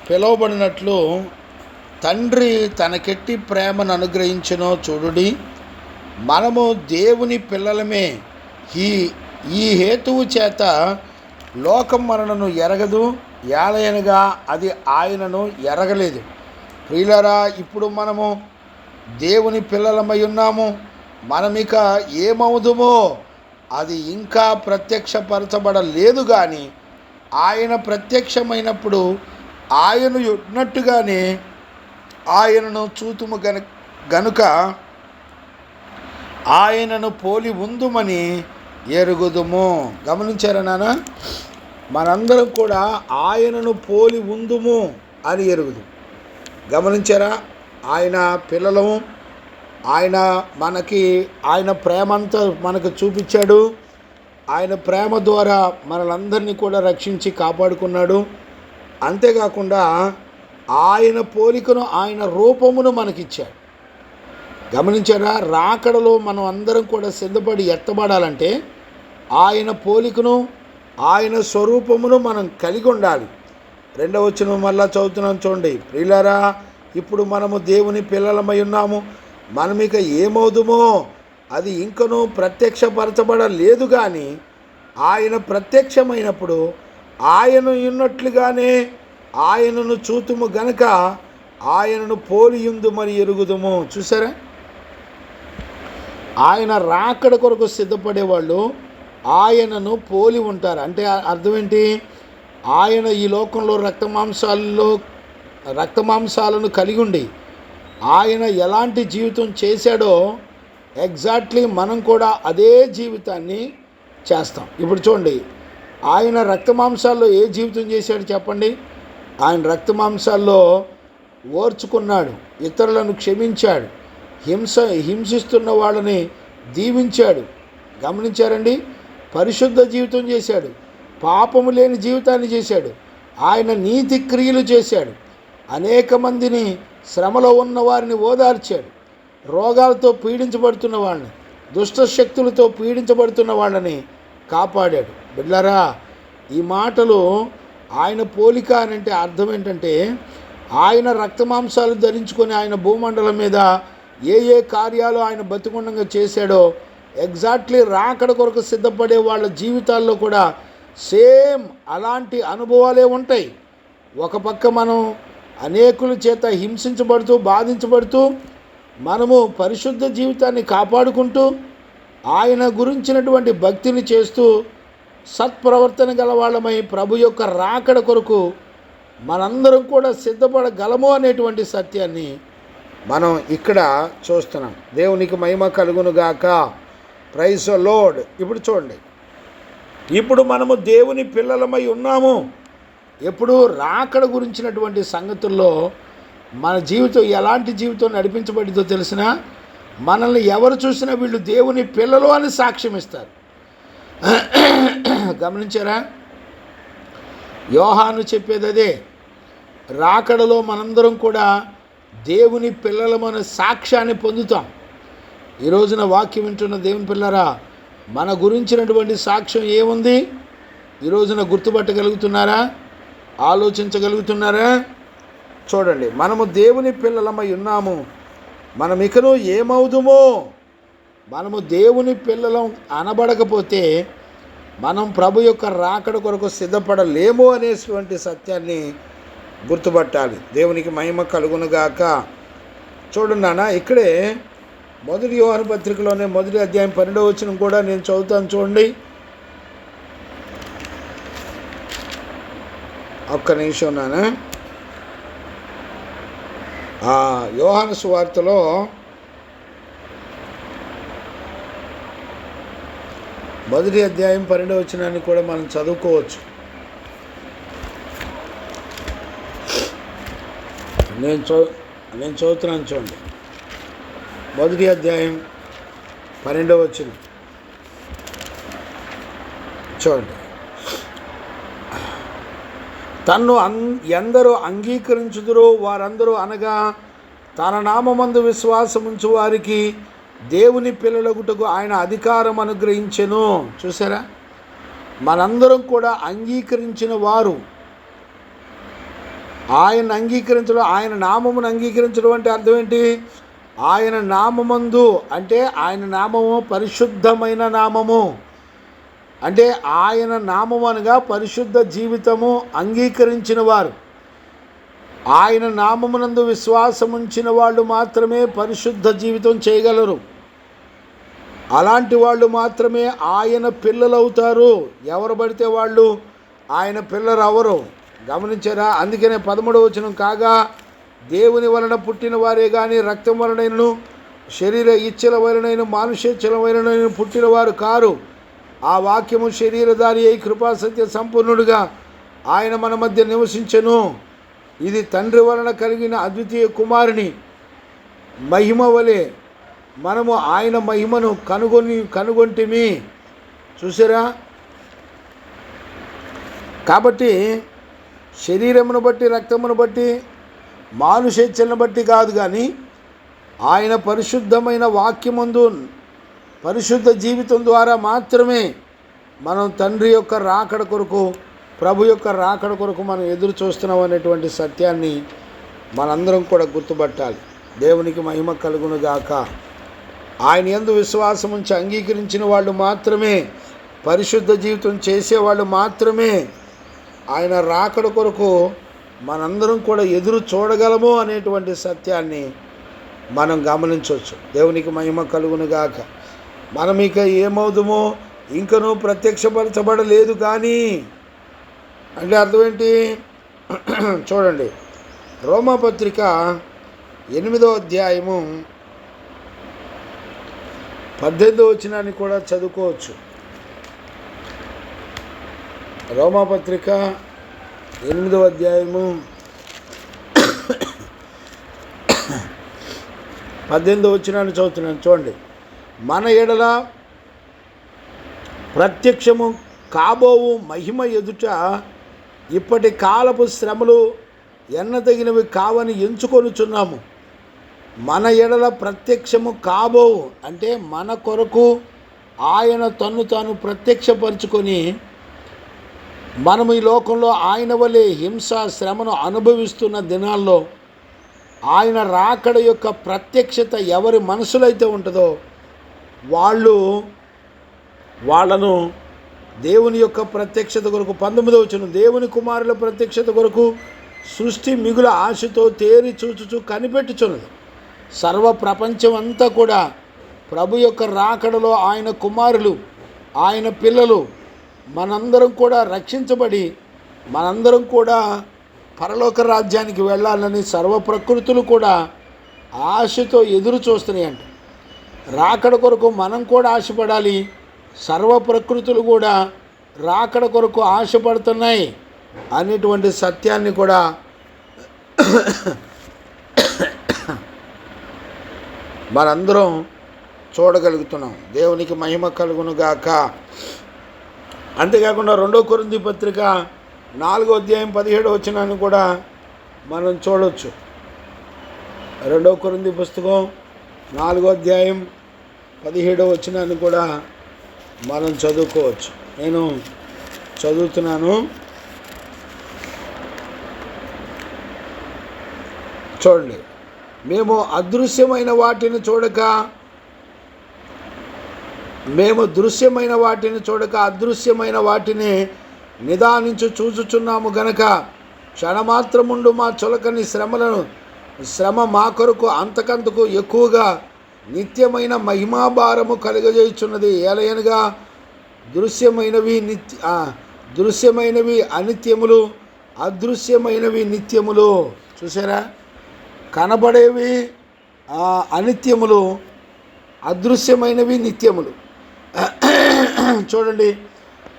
S2: పిలువబడినట్లు తండ్రి తనకెట్టి ప్రేమను అనుగ్రహించెనో చూడుడి. మనము దేవుని పిల్లలమే. ఈ హేతువు చేత లోకం మనను ఎరగదు, ఏలయనగా అది ఆయనను ఎరగలేదు. ప్రియులారా, ఇప్పుడు మనము దేవుని పిల్లలమై ఉన్నాము. మనమిక ఏమవుదుమో అది ఇంకా ప్రత్యక్షపరచబడలేదు. కానీ ఆయన ప్రత్యక్షమైనప్పుడు ఆయన ఉన్నట్టుగానే ఆయనను చూతుము గనుక ఆయనను పోలి ఉందుమని ఎరుగుదుము. గమనించారా నాన్న? మనందరం కూడా ఆయనను పోలి ఉందుము అని ఎరుగుదు. గమనించారా? ఆయన పిల్లలము. ఆయన ప్రేమంతా మనకు చూపించాడు. ఆయన ప్రేమ ద్వారా మనలందరినీ కూడా రక్షించి కాపాడుకున్నాడు. అంతేకాకుండా ఆయన పోలికను, ఆయన రూపమును మనకిచ్చాడు. గమనించారా? రాకడలో మనం అందరం కూడా సిద్ధపడి ఎత్తబడాలంటే ఆయన పోలికను, ఆయన స్వరూపమును మనం కలిగి ఉండాలి. 2వ వచనం మళ్ళా చదువుతున్నాం చూడండి. ప్రియులారా, ఇప్పుడు మనము దేవుని పిల్లలమై ఉన్నాము. మనమిక ఏమవుదుమో అది ఇంకనూ ప్రత్యక్షపరచబడలేదు. కానీ ఆయన ప్రత్యక్షమైనప్పుడు ఆయన ఉన్నట్లుగానే ఆయనను చూతుము గనక ఆయనను పోలియుందు మరి ఎరుగుదుము. చూసారా? ఆయన రాకడ కొరకు సిద్ధపడేవాళ్ళు ఆయనను పోలి ఉంటారు. అంటే అర్థం ఏంటి? ఆయన ఈ లోకంలో రక్తమాంసాలను కలిగి ఉండి ఆయన ఎలాంటి జీవితం చేశాడో ఎగ్జాక్ట్లీ మనం కూడా అదే జీవితాన్ని చేస్తాం. ఇప్పుడు చూడండి, ఆయన రక్తమాంసాల్లో ఏ జీవితం చేశాడు చెప్పండి? ఆయన రక్తమాంసాల్లో ఓర్చుకున్నాడు, ఇతరులను క్షమించాడు, హింసిస్తున్న వాళ్ళని దీవించాడు. గమనించారండి? పరిశుద్ధ జీవితం చేశాడు, పాపము లేని జీవితాన్ని చేశాడు, ఆయన నీతి క్రియలు చేశాడు, అనేక మందిని శ్రమలో ఉన్న వారిని ఓదార్చాడు, రోగాలతో పీడించబడుతున్న వాళ్ళని, దుష్ట శక్తులతో పీడించబడుతున్న వాళ్ళని కాపాడాడు. బిడ్డలారా, ఈ మాటలు ఆయన పోలిక అని అంటే అర్థం ఏంటంటే, ఆయన రక్తమాంసాలు ధరించుకొని ఆయన భూమండలం మీద ఏ కార్యాలు ఆయన బతికుండంగా చేశాడో ఎగ్జాక్ట్లీ రాకడ కొరకు సిద్ధపడే వాళ్ళ జీవితాల్లో కూడా సేమ్ అలాంటి అనుభవాలే ఉంటాయి. ఒక పక్క మనం అనేకుల చేత హింసించబడుతూ బాధించబడుతూ మనము పరిశుద్ధ జీవితాన్ని కాపాడుకుంటూ ఆయన గురించినటువంటి భక్తిని చేస్తూ సత్ప్రవర్తన గల వాళ్ళమై ప్రభు యొక్క రాకడ కొరకు మనందరం కూడా సిద్ధపడగలము అనేటువంటి సత్యాన్ని మనం ఇక్కడ చూస్తున్నాం. దేవునికి మహిమ కలుగునుగాక. Praise the Lord. ఇప్పుడు చూడండి, ఇప్పుడు మనము దేవుని పిల్లలమై ఉన్నాము. ఎప్పుడు రాకడ గురించినటువంటి సంగతుల్లో మన జీవితం ఎలాంటి జీవితం నడిపించబడిందో తెలిసిన మనల్ని ఎవరు చూసినా వీళ్ళు దేవుని పిల్లలు అని సాక్ష్యం ఇస్తారు. గమనించారా? యోహాను చెప్పేది అదే. రాకడలో మనందరం కూడా దేవుని పిల్లలమనే సాక్ష్యాన్ని పొందుతాం. ఈ రోజున వాక్యం వింటున్న దేవుని పిల్లరా, మన గురించినటువంటి సాక్ష్యం ఏముంది? ఈ రోజున గుర్తుపట్టగలుగుతున్నారా? ఆలోచించగలుగుతున్నారా? చూడండి, మనము దేవుని పిల్లలమై ఉన్నాము. మనం ఇకను ఏమవుదుమో? మనము దేవుని పిల్లలం అనబడకపోతే మనం ప్రభు యొక్క రాకడ కొరకు సిద్ధపడలేము అనేటువంటి సత్యాన్ని గుర్తుపట్టాలి. దేవునికి మహిమ కలుగునుగాక. చూడండి నాన్న, ఇక్కడే మొదటి యోహాను పత్రికలోనే 1వ అధ్యాయం 12వ వచనం కూడా నేను చదువుతాను. చూడండి, ఒక్క నిమిషం నాన్న. యోహాను సువార్తలో 1వ అధ్యాయం 12వ వచనాన్ని కూడా మనం చదువుకోవచ్చు. నేను చదువుతున్నాను. చూడండి, 1వ అధ్యాయం 12వ వచనం చూడండి. తన్ను ఎందరూ అంగీకరించుదురో వారందరూ అనగా తన నామమందు విశ్వాసముంచు వారికి దేవుని పిల్లలగుటకు ఆయన అధికారం అనుగ్రహించెను. చూసారా? మనందరం కూడా అంగీకరించిన వారు. ఆయన అంగీకరించడం, ఆయన నామమును అంగీకరించడం అంటే అర్థం ఏంటి? ఆయన నామమందు అంటే ఆయన నామము పరిశుద్ధమైన నామము. అంటే ఆయన నామము అనగా పరిశుద్ధ జీవితము అంగీకరించిన వారు. ఆయన నామమునందు విశ్వాసం ఉంచిన వాళ్ళు మాత్రమే పరిశుద్ధ జీవితం చేయగలరు. అలాంటి వాళ్ళు మాత్రమే ఆయన పిల్లలవుతారు. ఎవరు పడితే వాళ్ళు ఆయన పిల్లలు అవరు. గమనించారా? అందుకనే 13వ వచనం, కాగా దేవుని వలన పుట్టిన వారే కానీ రక్తం వలనైనను శరీర ఇచ్చల వలనైన మానుషేచ్ఛల వలనైన పుట్టిన వారు కారు. ఆ వాక్యము శరీరధారి అయి కృపా సత్య సంపూర్ణుడుగా ఆయన మన మధ్య నివసించెను. ఇది తండ్రి వలన కలిగిన అద్వితీయ కుమారుని మహిమ వలె మనము ఆయన మహిమను కనుగొంటిమి. చూసారా? కాబట్టి శరీరమును బట్టి రక్తమును బట్టి మానుషేచ్ఛలను బట్టి కాదు, కానీ ఆయన పరిశుద్ధమైన వాక్యమందు పరిశుద్ధ జీవితం ద్వారా మాత్రమే మనం తండ్రి యొక్క రాకడ కొరకు, ప్రభు యొక్క రాకడ కొరకు మనం ఎదురు చూస్తున్నాం అనేటువంటి సత్యాన్ని మనందరం కూడా గుర్తుపట్టాలి. దేవునికి మహిమ కలుగునుగాక. ఆయన యందు విశ్వాసం ఉంచి అంగీకరించిన వాళ్ళు మాత్రమే, పరిశుద్ధ జీవితం చేసేవాళ్ళు మాత్రమే ఆయన రాకడ కొరకు మనందరం కూడా ఎదురు చూడగలము అనేటువంటి సత్యాన్ని మనం గమనించవచ్చు. దేవునికి మహిమ కలుగునుగాక. మనం ఇక ఏమవుదుమో ఇంకనూ ప్రత్యక్షపరచబడలేదు కానీ అంటే అర్థం ఏంటి? చూడండి, రోమాపత్రిక 8వ అధ్యాయము 18వ వచనాన్ని కూడా చదువుకోవచ్చు. రోమాపత్రిక 8వ అధ్యాయము 18వ వచనాన్ని చదువుతున్నాను. చూడండి, మన ఎడల ప్రత్యక్షము కాబోవు మహిమ ఎదుట ఇప్పటి కాలపు శ్రమలు ఎన్నదగినవి కావని ఎంచుకొనుచున్నాము. మన ఎడల ప్రత్యక్షము కాబోవు అంటే మన కొరకు ఆయన తన్ను తాను ప్రత్యక్షపరుచుకొని మనం ఈ లోకంలో ఆయన వలె హింస శ్రమను అనుభవిస్తున్న దినాల్లో ఆయన రాకడ యొక్క ప్రత్యక్షత ఎవరి మనసులైతే ఉంటుందో వాళ్ళను దేవుని యొక్క ప్రత్యక్షత కొరకు 19వ వచనం, దేవుని కుమారుల ప్రత్యక్షత కొరకు సృష్టి మిగుల ఆశతో తేరి చూచుచు కనిపెట్టుచున్నది. సర్వ ప్రపంచం అంతా కూడా ప్రభు యొక్క రాకడలో ఆయన కుమారులు, ఆయన పిల్లలు మనందరం కూడా రక్షించబడి మనందరం కూడా పరలోక రాజ్యానికి వెళ్ళాలని సర్వ ప్రకృతులు కూడా ఆశతో ఎదురు చూస్తున్నాయంట. రాకడ కొరకు మనం కూడా ఆశపడాలి, సర్వ ప్రకృతులు కూడా రాకడ కొరకు ఆశపడుతున్నాయి అనేటువంటి సత్యాన్ని కూడా మనందరం చూడగలుగుతున్నాం. దేవునికి మహిమ కలుగును గాక. అంతేకాకుండా 2 కొరింథీ పత్రిక 4వ అధ్యాయం 17వ వచనాన్ని కూడా మనం చూడవచ్చు. 2 కొరింథీ పుస్తకం 4వ అధ్యాయం 17వ వచనాన్ని కూడా మనం చదువుకోవచ్చు. నేను చదువుతున్నాను, చూడండి. మేము దృశ్యమైన వాటిని చూడక అదృశ్యమైన వాటిని నిదానించు చూచుచున్నాము గనక క్షణమాత్రముండు మా చులకని శ్రమ మా కొరకు అంతకంతకు ఎక్కువగా నిత్యమైన మహిమాభారము కలుగజేయుచున్నది. ఏలయనగా దృశ్యమైనవి అనిత్యములు, అదృశ్యమైనవి నిత్యములు. చూసారా, కనబడేవి అనిత్యములు, అదృశ్యమైనవి నిత్యములు. చూడండి,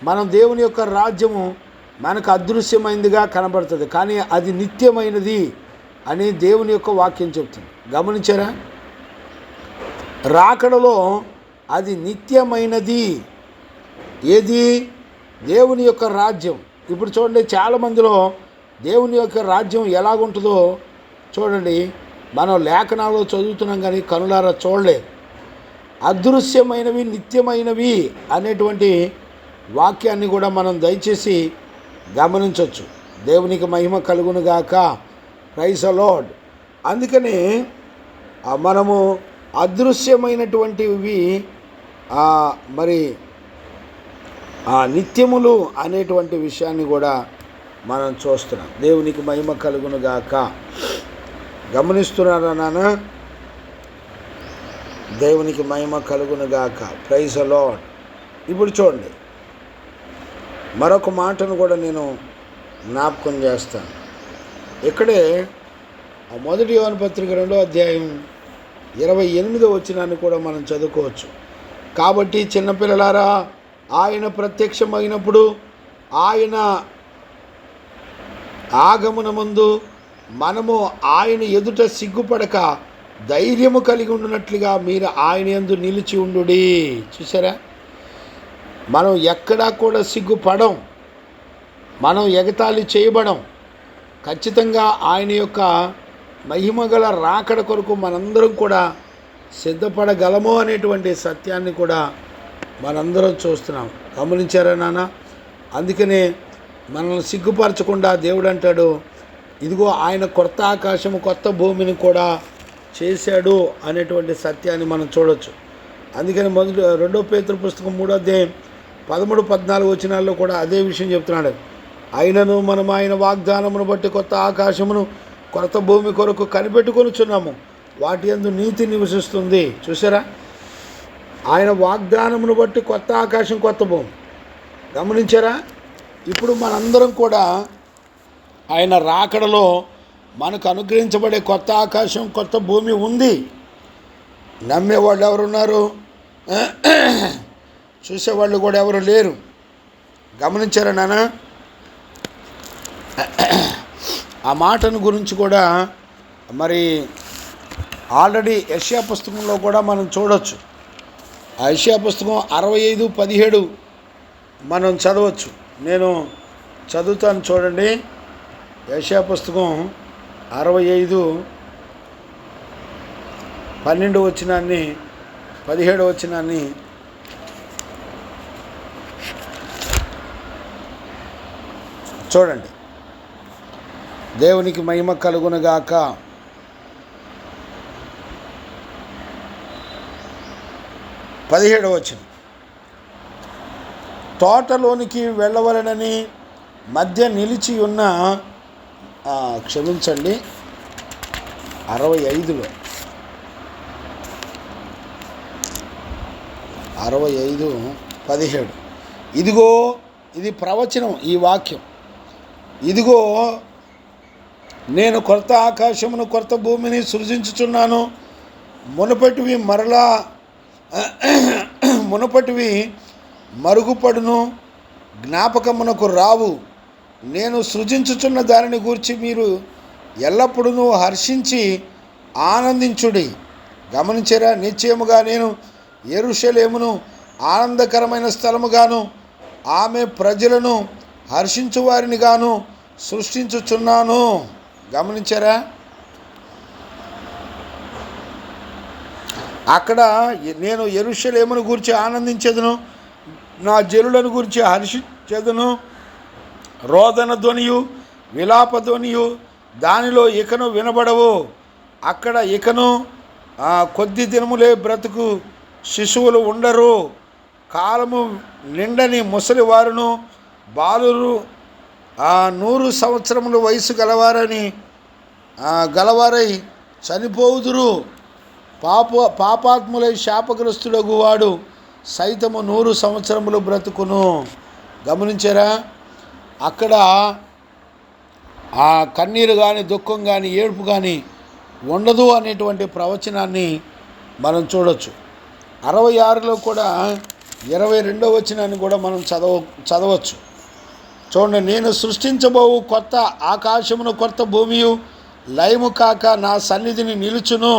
S2: మనం దేవుని యొక్క రాజ్యము మనకు అదృశ్యమైనదిగా కనబడుతుంది, కానీ అది నిత్యమైనది అని దేవుని యొక్క వాక్యం చెప్తుంది. గమనించారా? రాకడలో అది నిత్యమైనది. ఏది? దేవుని యొక్క రాజ్యం. ఇప్పుడు చూడండి, చాలామందిలో దేవుని యొక్క రాజ్యం ఎలాగుంటుందో చూడండి, మనం లేఖనాల్లో చదువుతున్నాం కానీ కనులారా చూడలేదు. అదృశ్యమైనవి నిత్యమైనవి అనేటువంటి వాక్యాన్ని కూడా మనం దయచేసి గమనించవచ్చు. దేవునికి మహిమ కలుగును గాక. Praise the Lord. అందుకని మనము అదృశ్యమైనటువంటివి మరి నిత్యములు అనేటువంటి విషయాన్ని కూడా మనం చూస్తున్నాం. దేవునికి మహిమ కలుగును గాక. గమనిస్తున్నారా నాన్న? దేవునికి మహిమ కలుగును గాక. Praise the Lord. ఇప్పుడు చూడండి, మరొక మాటను కూడా నేను జ్ఞాపకం చేస్తాను. ఇక్కడే 1 యోహాను పత్రిక 2వ అధ్యాయం 28వ వచనాన్ని కూడా మనం చదువుకోవచ్చు. కాబట్టి చిన్నపిల్లలారా, ఆయన ప్రత్యక్షమైనప్పుడు ఆయన ఆగమనమందు మనము ఆయన ఎదుట సిగ్గుపడక ధైర్యము కలిగి ఉండునట్లుగా మీరు ఆయన యందు నిలిచి ఉండుడి. చూసారా, మనం ఎక్కడా కూడా సిగ్గుపడం, మనం ఎగతాళి చేయబడం. ఖచ్చితంగా ఆయన యొక్క మహిమగల రాకడ కొరకు మనందరం కూడా సిద్ధపడగలము అనేటువంటి సత్యాన్ని కూడా మనందరం చూస్తున్నాం. గమనించారా నాన్న? అందుకనే మనల్ని సిగ్గుపరచకుండా దేవుడు అంటాడు, ఇదిగో ఆయన కొత్త ఆకాశము కొత్త భూమిని కూడా చేశాడు అనేటువంటి సత్యాన్ని మనం చూడవచ్చు. అందుకని 2 పేతురు పుస్తకం 3వ అధ్యాయం 13-14 వచనాల్లో కూడా అదే విషయం చెప్తున్నాడు. అయినను మనం ఆయన వాగ్దానమును బట్టి కొత్త ఆకాశమును కొత్త భూమి కొరకు కనిపెట్టుకొనుచున్నాము, వాటి యందు నీతి నివసిస్తుంది. చూసారా, ఆయన వాగ్దానమును బట్టి కొత్త ఆకాశం కొత్త భూమి. గమనించారా? ఇప్పుడు మనందరం కూడా ఆయన రాకడలో మనకు అనుగ్రహించబడే కొత్త ఆకాశం కొత్త భూమి ఉంది. నమ్మేవాళ్ళు ఎవరున్నారు? చూసేవాళ్ళు కూడా ఎవరు లేరు. గమనించారా నాన్న? ఆ మాటను గురించి కూడా మరి ఆల్రెడీ యెషయా పుస్తకంలో కూడా మనం చూడవచ్చు. ఆ యెషయా పుస్తకం 65:17 మనం చదవచ్చు. నేను చదువుతాను, చూడండి. యెషయా పుస్తకం 65:12 వచనాన్ని 17 వచనాన్ని చూడండి, దేవునికి మహిమ కలుగునుగాక. 17వ వచనం, తోటలోనికి వెళ్ళవలనని మధ్య నిలిచి ఉన్న, క్షమించండి, 65లో 65:17, ఇదిగో, ఇది ప్రవచనం, ఈ వాక్యం, ఇదిగో నేను కొత్త ఆకాశమును కొత్త భూమిని సృజించుచున్నాను, మునుపటివి మరుగుపడును, జ్ఞాపకమునకు రావు. నేను సృజించుచున్న దానిని గూర్చి మీరు ఎల్లప్పుడూ హర్షించి ఆనందించుడి. గమనించారా? నిశ్చయముగా నేను యెరూషలేమును ఆనందకరమైన స్థలముగాను ఆమె ప్రజలను హర్షించు వారిని గాను సృష్టించుచున్నాను. గమనించారా? అక్కడ నేను యెరూషలేమును గురించి ఆనందించెదను, నా జనులను గురించి హర్షించెదను. రోదన ధ్వనియు విలాప ధ్వనియు దానిలో ఇకను వినబడవు. అక్కడ ఇకను కొద్ది దినములే బ్రతుకు శిశువులు ఉండరు. కాలము నిండని ముసలివారును బాలురు 100 సంవత్సరముల వయసు గలవారై చనిపోవుదురు. పాపాత్ములై శాపగ్రస్తుడగు వాడు సైతము 100 సంవత్సరములు బ్రతుకును. గమనించారా? అక్కడ ఆ కన్నీరు కానీ, దుఃఖం కానీ, ఏడుపు కానీ ఉండదు అనేటువంటి ప్రవచనాన్ని మనం చూడవచ్చు. 66లో కూడా 22వ వచనాన్ని కూడా మనం చదవచ్చు. చూడండి, నేను సృష్టించబోవు కొత్త ఆకాశమును కొత్త భూమియు లయము కాక నా సన్నిధిని నిలుచును.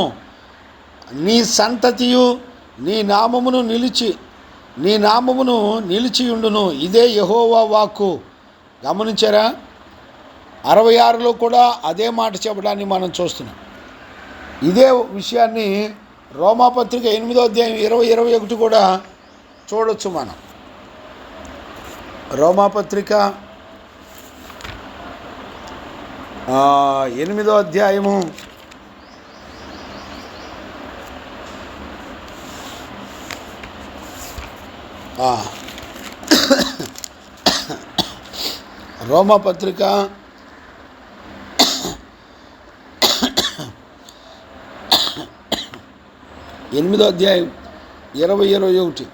S2: నీ సంతతియు నీ నామమును నిలిచియుండును. ఇదే యెహోవా వాక్కు. గమనించారా? 66లో కూడా అదే మాట చెప్పడాన్ని మనం చూస్తున్నాం. ఇదే విషయాన్ని రోమాపత్రిక 8వ అధ్యాయం 20-21 కూడా చూడొచ్చు మనం. రోమాపత్రిక 8వ అధ్యాయము 20-21.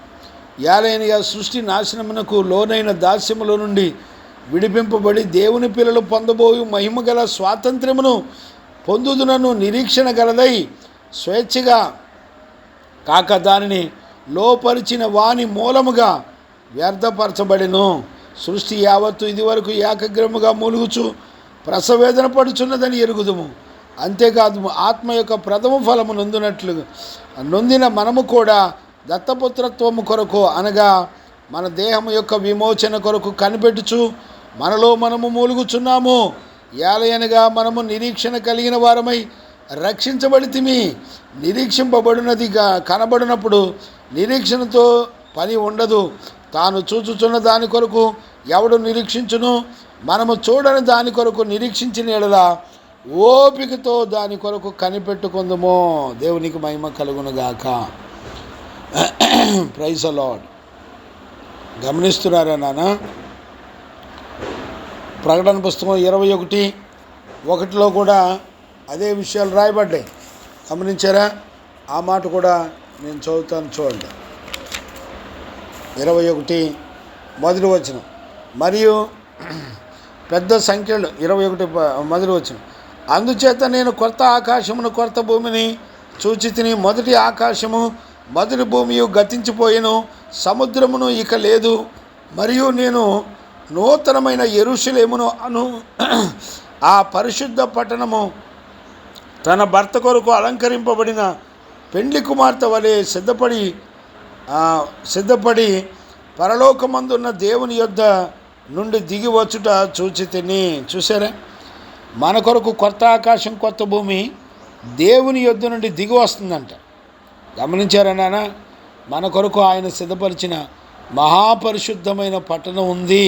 S2: యాలైనగా సృష్టి నాశనమునకు లోనైన దాస్యములో నుండి విడిపింపబడి దేవుని పిల్లలు పొందబోయు మహిమ గల స్వాతంత్ర్యమును పొందుదునను నిరీక్షణ గలదై స్వేచ్ఛగా కాక దానిని లోపరిచిన వాని మూలముగా వ్యర్థపరచబడెను. సృష్టి యావత్తు ఇదివరకు ఏకగ్రముగా మూలుగుచు ప్రసవేదన పడుచున్నదని ఎరుగుదుము. అంతేకాదు, ఆత్మ యొక్క ప్రథమ ఫలము నొందిన మనము కూడా దత్తపుత్రత్వము కొరకు, అనగా మన దేహము యొక్క విమోచన కొరకు కనిపెట్టుచు మనలో మనము మూలుగుచున్నాము. యాలయనగా మనము నిరీక్షణ కలిగిన వారమై రక్షించబడితిమి. నిరీక్షింపబడినదిగా కనబడినప్పుడు నిరీక్షణతో పని ఉండదు. తాను చూచుచున్న దాని కొరకు ఎవడు నిరీక్షించును? మనము చూడని దాని కొరకు నిరీక్షించిన యెడల ఓపికతో దాని కొరకు కనిపెట్టుకుందుము. దేవునికి మహిమ కలుగునుగాక. Praise the lord. గమనిస్తున్నారా నాన్న? ప్రకటన పుస్తకం 21:1లో కూడా అదే విషయాలు రాయబడ్డాయి. గమనించారా? ఆ మాట కూడా నేను చదువుతాను, చూడండి. 21 మొదటి వచనం. మరియు పెద్ద సంఖ్యలో 21 మొదటి వచనం. అందుచేత నేను కొత్త ఆకాశమును కొత్త భూమిని చూచితిని. మొదటి ఆకాశము మొదటి భూమియు గతించిపోయెను, సముద్రమును ఇక లేదు. మరియు నేను నూతనమైన యెరూషలేమును ఆ పరిశుద్ధ పట్టణము తన భర్త కొరకు అలంకరింపబడిన పెండ్లి కుమార్తె వలె సిద్ధపడి పరలోకమందున్న దేవుని యొద్ద నుండి దిగి వచ్చుట చూచితిని. చూసారా? మన కొరకు కొత్త ఆకాశం కొత్త భూమి దేవుని యొద్ద నుండి దిగి వస్తుందంట. గమనించారా నాన్న? మన కొరకు ఆయన సిద్ధపరిచిన మహాపరిశుద్ధమైన పట్టణం ఉంది.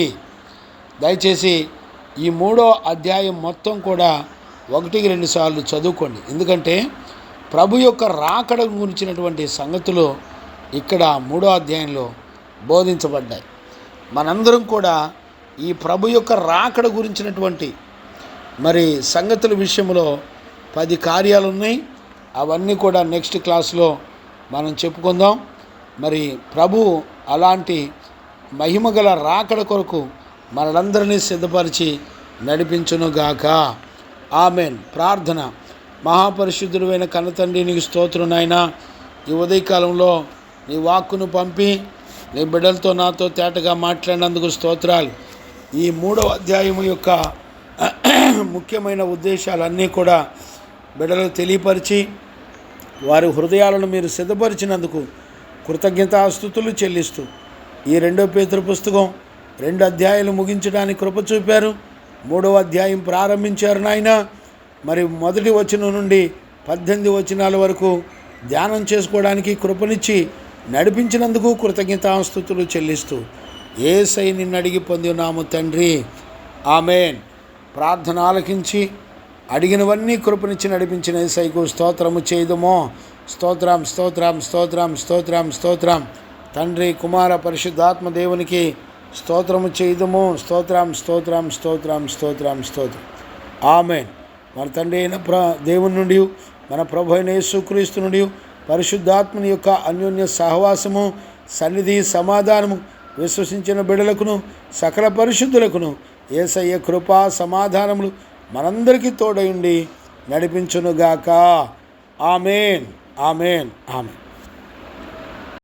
S2: దయచేసి ఈ 3వ అధ్యాయం మొత్తం కూడా 1-2 సార్లు చదువుకోండి. ఎందుకంటే ప్రభు యొక్క రాకడ గురించినటువంటి సంగతులు ఇక్కడ 3వ అధ్యాయంలో బోధించబడ్డాయి. మనందరం కూడా ఈ ప్రభు యొక్క రాకడ గురించినటువంటి మరి సంగతుల విషయంలో 10 కార్యాలు ఉన్నాయి. అవన్నీ కూడా నెక్స్ట్ క్లాస్లో మనం చెప్పుకుందాం. మరి ప్రభు అలాంటి మహిమగల రాకడ కొరకు మనలందరినీ సిద్ధపరిచి నడిపించునుగాక. ఆమెన్. ప్రార్థన. మహాపరిశుద్ధుడైన కన్నతండ్రి, నీకు స్తోత్రం నాయనా. ఈ ఉదయకాలంలో నీ వాక్కును పంపి నీ బిడ్డలతో నాతో తేటగా మాట్లాడినందుకు స్తోత్రాలు. ఈ 3వ అధ్యాయము యొక్క ముఖ్యమైన ఉద్దేశాలన్నీ కూడా బిడ్డలకు తెలియపరిచి వారి హృదయాలను మీరు సిద్ధపరిచినందుకు కృతజ్ఞతాస్తుతులు చెల్లిస్తూ ఈ 2వ పేతురు పుస్తకం 2 అధ్యాయాలు ముగించడానికి కృప చూపారు. 3వ అధ్యాయం ప్రారంభించారు నాయన. మరి 1వ వచనం నుండి 18 వచనాల వరకు ధ్యానం చేసుకోవడానికి కృపనిచ్చి నడిపించినందుకు కృతజ్ఞతాస్తుతులు చెల్లిస్తూ యేసయ్య నిన్ను అడిగి పొంది ఉన్నాము తండ్రి. ఆమెన్. ప్రార్థన ఆలకించి అడిగినవన్నీ కృపనిచ్చి నడిపించిన యేసయ్యకు స్తోత్రము చేయుదుమో. స్తోత్రం స్తోత్రం స్తోత్రం స్తోత్రం స్తోత్రం. తండ్రి, కుమార, పరిశుద్ధాత్మ దేవునికి స్తోత్రము చేయుదుము. స్తోత్రం స్తోత్రం స్తోత్రం స్తోత్రం స్తోత్రం. ఆమెన్. మన తండ్రి అయిన దేవుని నుండి, మన ప్రభు అయిన యేసుక్రీస్తు నుండి, పరిశుద్ధాత్మని యొక్క అన్యోన్య సహవాసము, సన్నిధి, సమాధానము విశ్వసించిన బిడ్డలకును సకల పరిశుద్ధులకును యేసయ్య కృపా సమాధానములు మనందరికీ తోడయుండి నడిపించునుగాక. ఆమెన్. ఆమెన్. ఆమెన్.